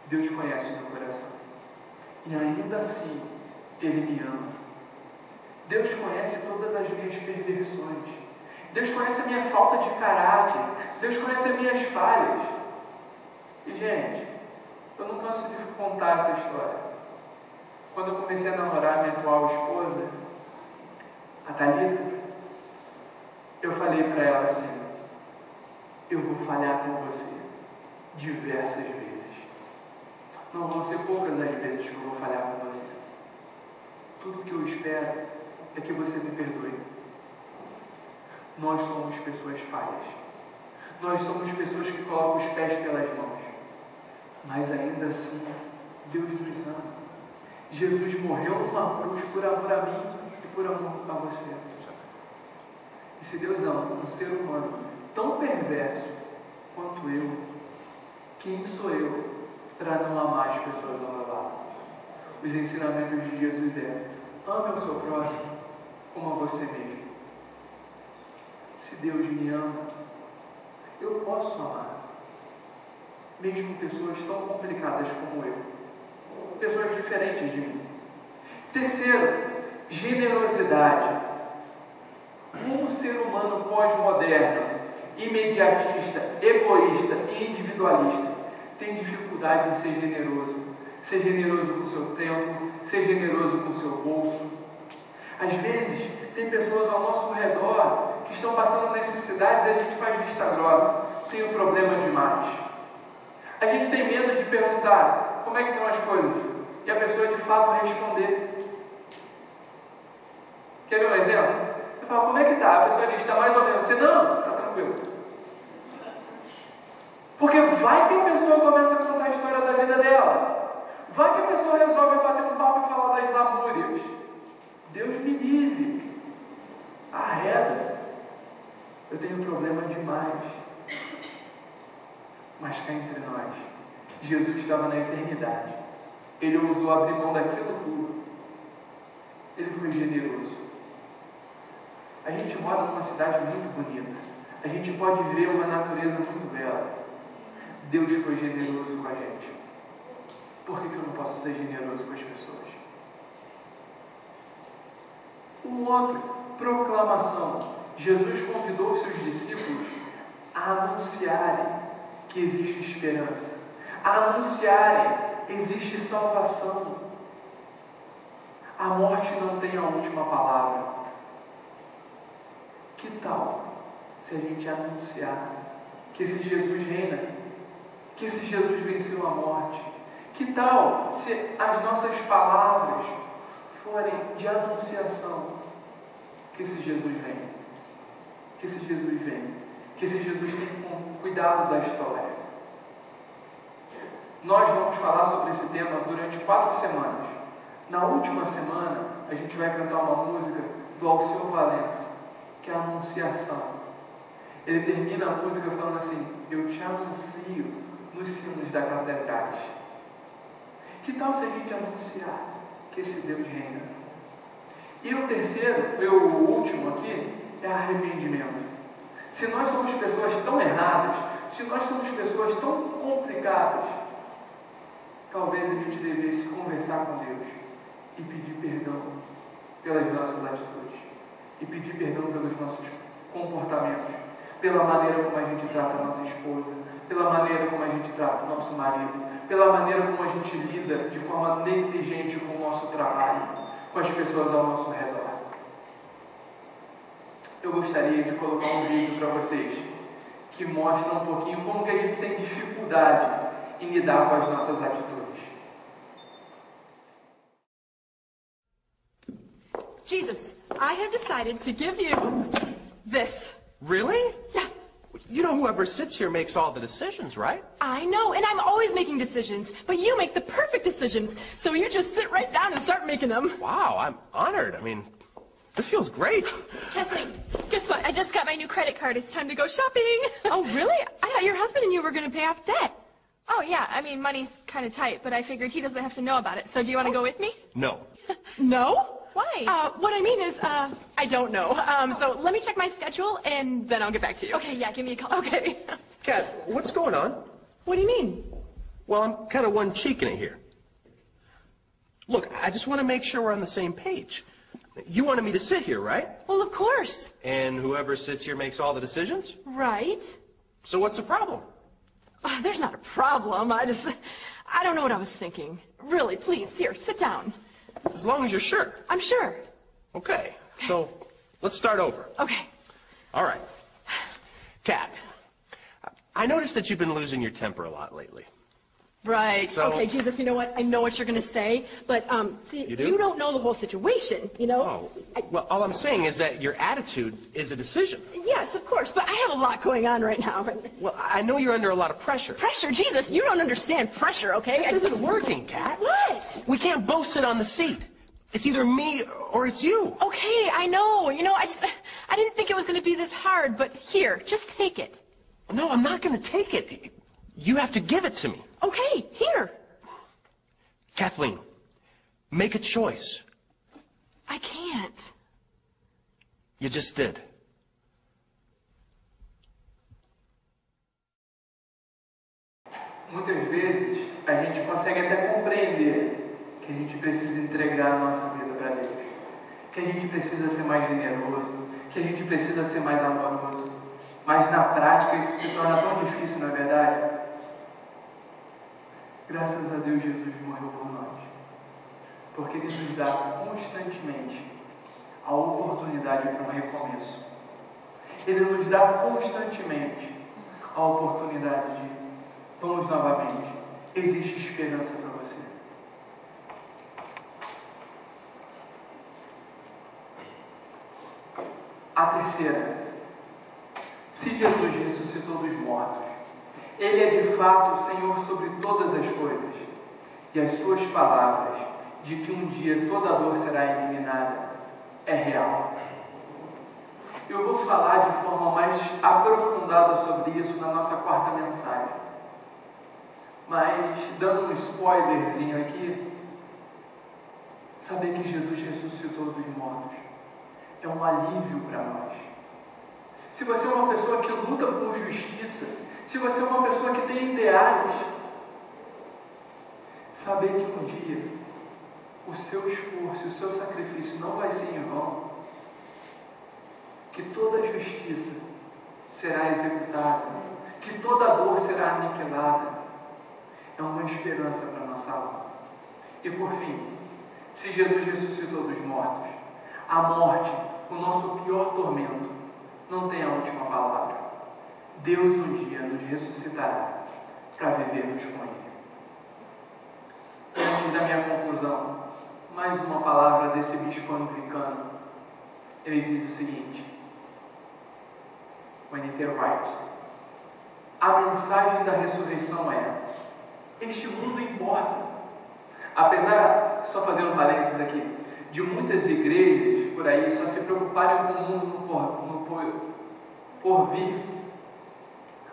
Deus conhece o meu coração. E ainda assim, Ele me ama. Deus conhece todas as minhas perversões. Deus conhece a minha falta de caráter. Deus conhece as minhas falhas. E, gente, eu não canso de contar essa história. Quando eu comecei a namorar a minha atual esposa, a Thalita, eu falei para ela assim: eu vou falhar com você diversas vezes. Não vão ser poucas as vezes que eu vou falhar com você. Tudo que eu espero é que você me perdoe. Nós somos pessoas falhas. Nós somos pessoas que colocam os pés pelas mãos. Mas ainda assim, Deus nos ama. Jesus morreu numa cruz por amor a mim e por amor a você. E se Deus ama um ser humano tão perverso quanto eu, quem sou eu para não amar as pessoas ao meu lado? Os ensinamentos de Jesus é: ame o seu próximo como a você mesmo. Se Deus me ama, eu posso amar, mesmo pessoas tão complicadas como eu, pessoas diferentes de mim. Terceiro, generosidade. Como o ser humano pós-moderno, imediatista, egoísta e individualista tem dificuldade em ser generoso. Ser generoso com o seu tempo, ser generoso com o seu bolso. Às vezes, tem pessoas ao nosso redor que estão passando necessidades e a gente faz vista grossa. Tem um problema demais. A gente tem medo de perguntar como é que estão as coisas e a pessoa de fato responder. Quer ver um exemplo? Você fala: como é que está? A pessoa diz: está mais ou menos. Você: não, está tranquilo. Porque vai que a pessoa começa a contar a história da vida dela. Vai que a pessoa resolve bater um papo e falar das lamúrias. Deus me livre. Arreda. Eu tenho problema demais. Mas cá entre nós, Jesus estava na eternidade. Ele ousou abrir mão daquilo tudo. Ele foi generoso. A gente mora numa cidade muito bonita. A gente pode ver uma natureza muito bela. Deus foi generoso com a gente. Por que eu não posso ser generoso com as pessoas? Um outro, proclamação. Jesus convidou os seus discípulos a anunciarem que existe esperança, a anunciarem existe salvação. A morte não tem a última palavra. Que tal se a gente anunciar que esse Jesus reina, que esse Jesus venceu a morte? Que tal se as nossas palavras forem de anunciação que esse Jesus vem, que esse Jesus vem, que esse Jesus tem cuidado da história? Nós vamos falar sobre esse tema durante 4 semanas. Na última semana, a gente vai cantar uma música do Alceu Valença, que é a Anunciação. Ele termina a música falando assim: eu te anuncio nos sinos da catedrais. Que tal se a gente anunciar que esse Deus reina? E o terceiro, o último aqui, é arrependimento. Se nós somos pessoas tão erradas, se nós somos pessoas tão complicadas, talvez a gente devesse conversar com Deus e pedir perdão pelas nossas atitudes, e pedir perdão pelos nossos comportamentos, pela maneira como a gente trata a nossa esposa, pela maneira como a gente trata o nosso marido, pela maneira como a gente lida de forma negligente com o nosso trabalho, com as pessoas ao nosso redor. Eu gostaria de colocar um vídeo para vocês que mostra um pouquinho como que a gente tem dificuldade em lidar com as nossas atitudes. Jesus, I have decided to give you this. Really? Yeah. You know whoever sits here makes all the decisions, right? I know, and I'm always making decisions, but you make the perfect decisions. So you just sit right down and start making them. Wow, I'm honored. I mean, this feels great. Kathleen, guess what? I just got my new credit card. It's time to go shopping. Oh, really? I thought your husband and you were going to pay off debt. Oh, yeah. I mean, money's kind of tight, but I figured he doesn't have to know about it. So do you want to go with me? No. No? Why? What I mean is, I don't know. So let me check my schedule, and then I'll get back to you. Okay, yeah, give me a call. Okay. Kat, what's going on? What do you mean? Well, I'm kind of one cheeking it here. Look, I just want to make sure we're on the same page. You wanted me to sit here, right? Well, of course. And whoever sits here makes all the decisions? Right. So what's the problem? There's not a problem. I don't know what I was thinking. Really, please, here, sit down. As long as you're sure. I'm sure. Okay, so let's start over. Okay. All right. Kat, I noticed that you've been losing your temper a lot lately. Right. So- Okay, Jesus, you know what? I know what you're going to say, but, see, You do? you don't know the whole situation, you know? Oh, well, all I'm saying is that your attitude is a decision. Yes, of course, but I have a lot going on right now. Well, I know you're under a lot of pressure. Pressure, Jesus, you don't understand pressure, okay? This isn't working, Kat. What? We can't both sit on the seat. It's either me or it's you. Okay, I know. You know, I didn't think it was going to be this hard, but here, just take it. No, I'm not going to take it. You have to give it to me. Okay, here. Kathleen, make a choice. I can't. You just did. Muitas vezes a gente consegue até compreender que a gente precisa entregar a nossa vida para Deus, que a gente precisa ser mais generoso, que a gente precisa ser mais amoroso, mas na prática isso se torna tão difícil, não é verdade? Graças a Deus Jesus morreu por nós, porque Ele nos dá constantemente a oportunidade para um recomeço. Ele nos dá constantemente a oportunidade de vamos novamente. Existe esperança para você. A terceira. Se Jesus ressuscitou dos mortos, Ele é de fato o Senhor sobre todas as coisas. E as suas palavras de que um dia toda dor será eliminada é real. Eu vou falar de forma mais aprofundada sobre isso na nossa quarta mensagem. Mas, dando um spoilerzinho aqui, saber que Jesus ressuscitou dos mortos é um alívio para nós. Se você é uma pessoa que luta por justiça, se você é uma pessoa que tem ideais, saber que um dia o seu esforço e o seu sacrifício não vai ser em vão, que toda justiça será executada, que toda dor será aniquilada, é uma esperança para a nossa alma. E por fim, se Jesus ressuscitou dos mortos, a morte, o nosso pior tormento, não tem a última palavra. Deus um dia nos ressuscitará para vivermos com Ele. E antes da minha conclusão, mais uma palavra desse bispo anglicano. Ele diz o seguinte: When-It Wright, a mensagem da ressurreição é: este mundo importa. Apesar, só fazendo um parênteses aqui, de muitas igrejas por aí só se preocuparem com o mundo por vir,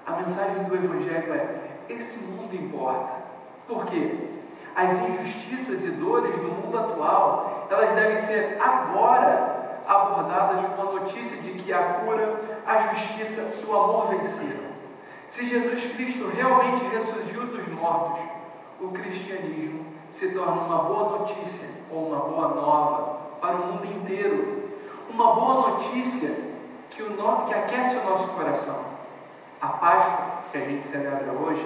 a mensagem do Evangelho é: esse mundo importa. Por quê? As injustiças e dores do mundo atual, elas devem ser agora abordadas com a notícia de que a cura, a justiça e o amor venceram. Se Jesus Cristo realmente ressurgiu dos mortos, o cristianismo se torna uma boa notícia ou uma boa nova para o mundo inteiro. Uma boa notícia que aquece o nosso coração. A Páscoa, que a gente celebra hoje,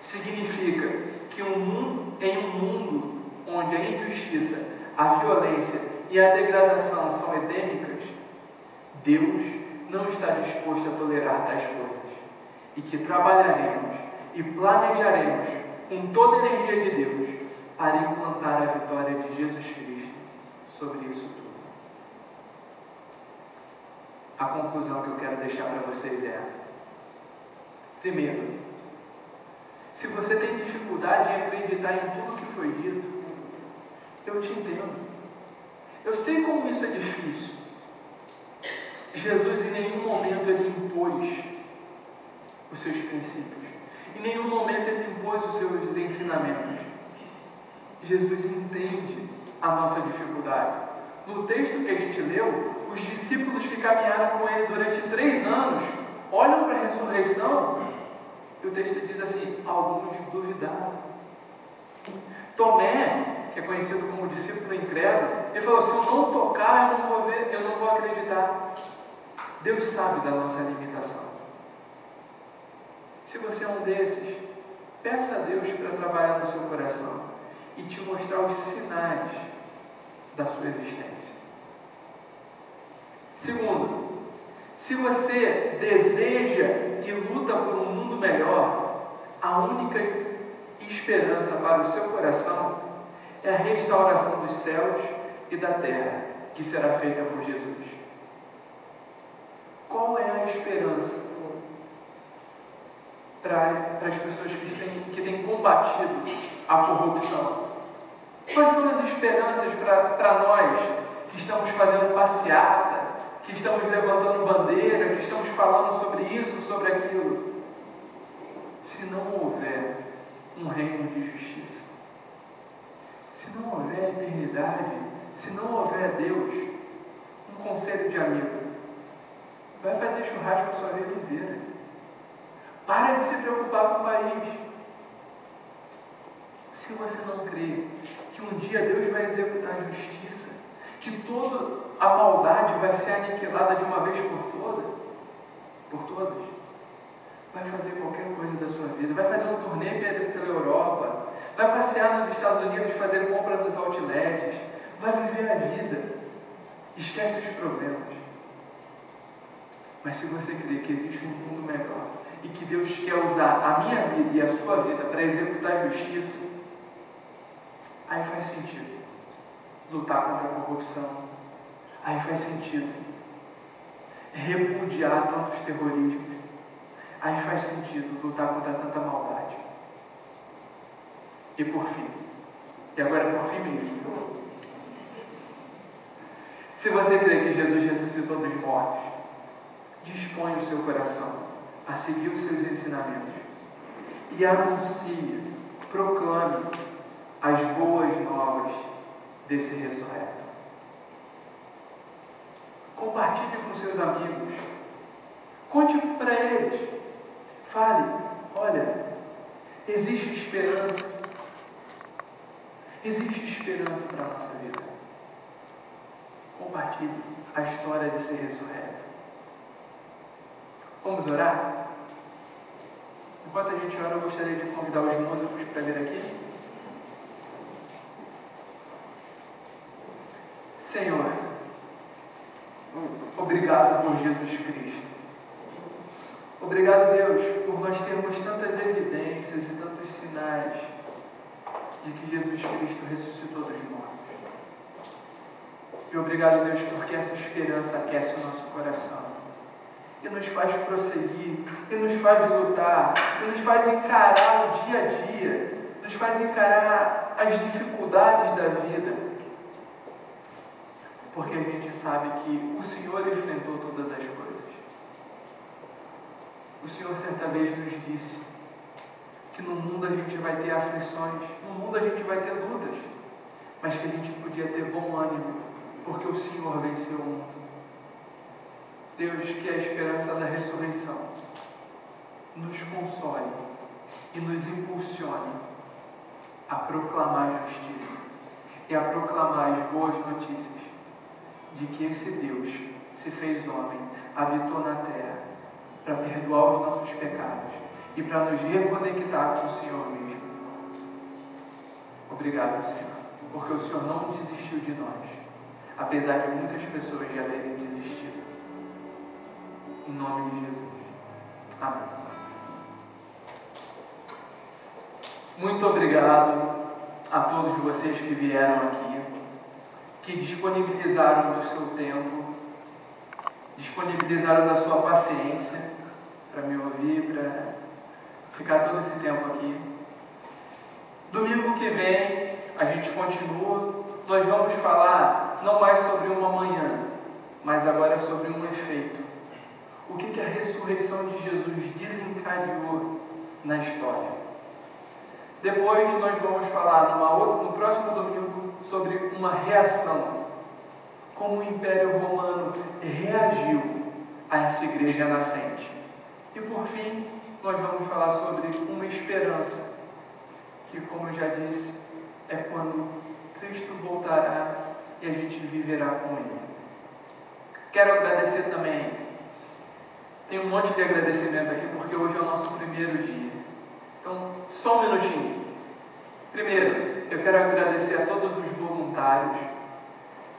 significa que em um mundo onde a injustiça, a violência e a degradação são endêmicas, Deus não está disposto a tolerar tais coisas. E que trabalharemos e planejaremos com toda a energia de Deus para implantar a vitória de Jesus Cristo sobre isso tudo. A conclusão que eu quero deixar para vocês é: Primeiro, se você tem dificuldade em acreditar em tudo que foi dito, eu te entendo. Eu sei como isso é difícil. Jesus em nenhum momento ele impôs os seus princípios. Em nenhum momento ele impôs os seus ensinamentos. Jesus entende a nossa dificuldade. No texto que a gente leu, os discípulos que caminharam com ele durante 3 anos olham para a ressurreição e o texto diz assim: alguns duvidaram. Tomé, que é conhecido como discípulo incrédulo, ele falou: se eu não tocar, eu não vou ver, eu não vou acreditar. Deus sabe da nossa limitação. Se você é um desses, peça a Deus para trabalhar no seu coração e te mostrar os sinais da sua existência. Segundo, se você deseja e luta por um mundo melhor, a única esperança para o seu coração é a restauração dos céus e da terra, que será feita por Jesus. Qual é a esperança para as pessoas que têm combatido a corrupção? Quais são as esperanças para nós que estamos fazendo passeata, que estamos levantando bandeira, que estamos falando sobre isso, sobre aquilo? Se não houver um reino de justiça, se não houver eternidade, se não houver Deus, um conselho de amigo: vai fazer churrasco a sua vida inteira. Para de se preocupar com o país. Se você não crê que um dia Deus vai executar a justiça, que toda a maldade vai ser aniquilada de uma vez por todas, vai fazer qualquer coisa da sua vida, vai fazer um turnê pela Europa, vai passear nos Estados Unidos, fazer compra nos outlets, vai viver a vida, esquece os problemas. Mas se você crê que existe um mundo melhor e que Deus quer usar a minha vida e a sua vida para executar a justiça, aí faz sentido lutar contra a corrupção, aí faz sentido repudiar tantos terrorismos, aí faz sentido lutar contra tanta maldade. E por fim, e agora por fim mesmo, se você crê que Jesus ressuscitou dos mortos, dispõe o seu coração a seguir os seus ensinamentos e anuncie, proclame as boas novas desse ressurreto. Compartilhe com seus amigos, conte para eles, fale: olha, existe esperança para a nossa vida. Compartilhe a história desse ressurreto. Vamos orar? Enquanto a gente ora, eu gostaria de convidar os músicos para vir aqui. Senhor, obrigado por Jesus Cristo. Obrigado, Deus, por nós termos tantas evidências e tantos sinais de que Jesus Cristo ressuscitou dos mortos. E obrigado, Deus, porque essa esperança aquece o nosso coração e nos faz prosseguir, e nos faz lutar, e nos faz encarar o dia a dia, nos faz encarar as dificuldades da vida, porque a gente sabe que o Senhor enfrentou todas as coisas. O Senhor certa vez nos disse que no mundo a gente vai ter aflições, no mundo a gente vai ter lutas, mas que a gente podia ter bom ânimo, porque o Senhor venceu o mundo. Deus, que a esperança da ressurreição nos console e nos impulsione a proclamar a justiça e a proclamar as boas notícias de que esse Deus se fez homem, habitou na terra para perdoar os nossos pecados e para nos reconectar com o Senhor mesmo. Obrigado, Senhor, porque o Senhor não desistiu de nós, apesar de muitas pessoas já terem desistido. Em nome de Jesus. Amém. Muito obrigado a todos vocês que vieram aqui, que disponibilizaram do seu tempo, disponibilizaram da sua paciência para me ouvir, ficar todo esse tempo aqui. Domingo que vem, a gente continua. Nós vamos falar não mais sobre uma manhã, mas agora sobre um efeito. O que a ressurreição de Jesus desencadeou na história. Depois nós vamos falar no próximo domingo sobre uma reação. Como o Império Romano reagiu a essa igreja nascente. E por fim, nós vamos falar sobre uma esperança, que, como eu já disse, é quando Cristo voltará e a gente viverá com Ele. Quero agradecer também, tem um monte de agradecimento aqui, porque hoje é o nosso primeiro dia. Então, só um minutinho. Primeiro, eu quero agradecer a todos os voluntários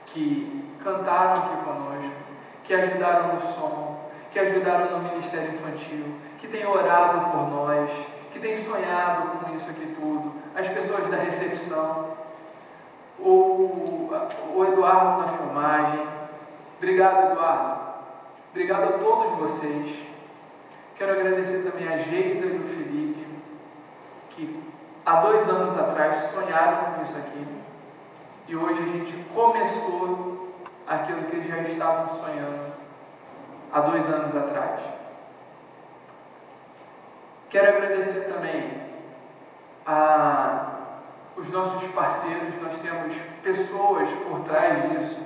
que cantaram aqui conosco, que ajudaram no som, que ajudaram no Ministério Infantil, que têm orado por nós, que têm sonhado com isso aqui tudo, as pessoas da recepção, o Eduardo na filmagem. Obrigado, Eduardo. Obrigado a todos vocês. Quero agradecer também a Geisa e o Felipe, que há 2 anos atrás sonharam com isso aqui, e hoje a gente começou aquilo que eles já estavam sonhando há 2 anos atrás. Quero agradecer também os nossos parceiros. Nós temos pessoas por trás disso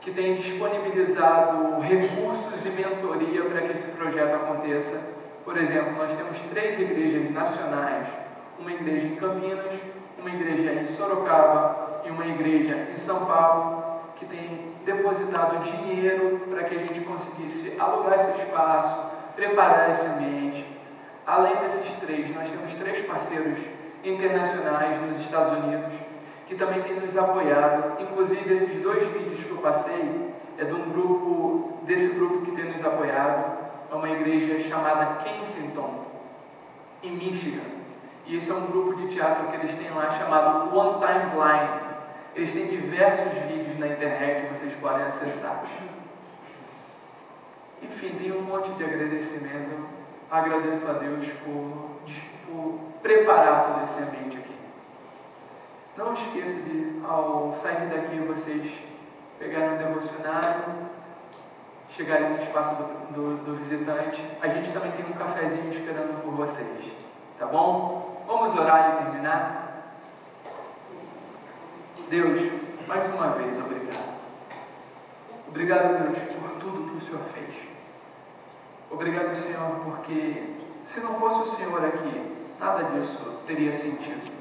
que têm disponibilizado recursos e mentoria para que esse projeto aconteça. Por exemplo, nós temos 3 igrejas nacionais, uma igreja em Campinas, uma igreja em Sorocaba e uma igreja em São Paulo, que tem depositado dinheiro para que a gente conseguisse alugar esse espaço, preparar esse ambiente. Além desses 3, nós temos 3 parceiros internacionais nos Estados Unidos, que também têm nos apoiado. Inclusive, esses 2 vídeos que eu passei é desse grupo que tem nos apoiado. É uma igreja chamada Kensington, em Michigan. E esse é um grupo de teatro que eles têm lá chamado One Time Blind. Eles têm diversos vídeos na internet que vocês podem acessar. Enfim, tem um monte de agradecimento. Agradeço a Deus por preparar todo esse ambiente aqui. Não esqueça de, ao sair daqui, vocês pegarem um devocionário, chegarem no espaço do visitante. A gente também tem um cafezinho esperando por vocês. Tá bom? Vamos orar e terminar? Deus, mais uma vez, obrigado. Obrigado, Deus, por tudo que o Senhor fez. Obrigado, Senhor, porque se não fosse o Senhor aqui, nada disso teria sentido.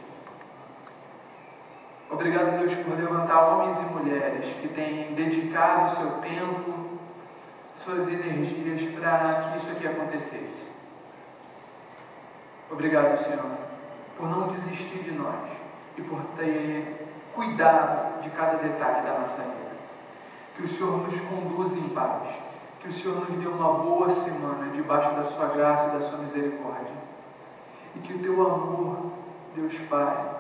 Obrigado, Deus, por levantar homens e mulheres que têm dedicado o seu tempo, suas energias para que isso aqui acontecesse. Obrigado, Senhor, por não desistir de nós e por ter cuidado de cada detalhe da nossa vida. Que o Senhor nos conduza em paz. Que o Senhor nos dê uma boa semana debaixo da sua graça e da sua misericórdia. E que o teu amor, Deus Pai,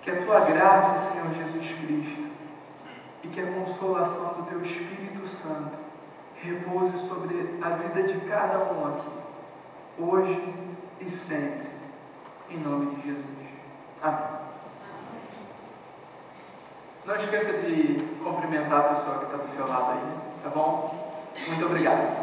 que a tua graça, Senhor Jesus Cristo, e que a consolação do teu Espírito Santo repouse sobre a vida de cada um aqui, hoje e sempre, em nome de Jesus. Amém. Não esqueça de cumprimentar a pessoa que está do seu lado aí, tá bom? Muito obrigado.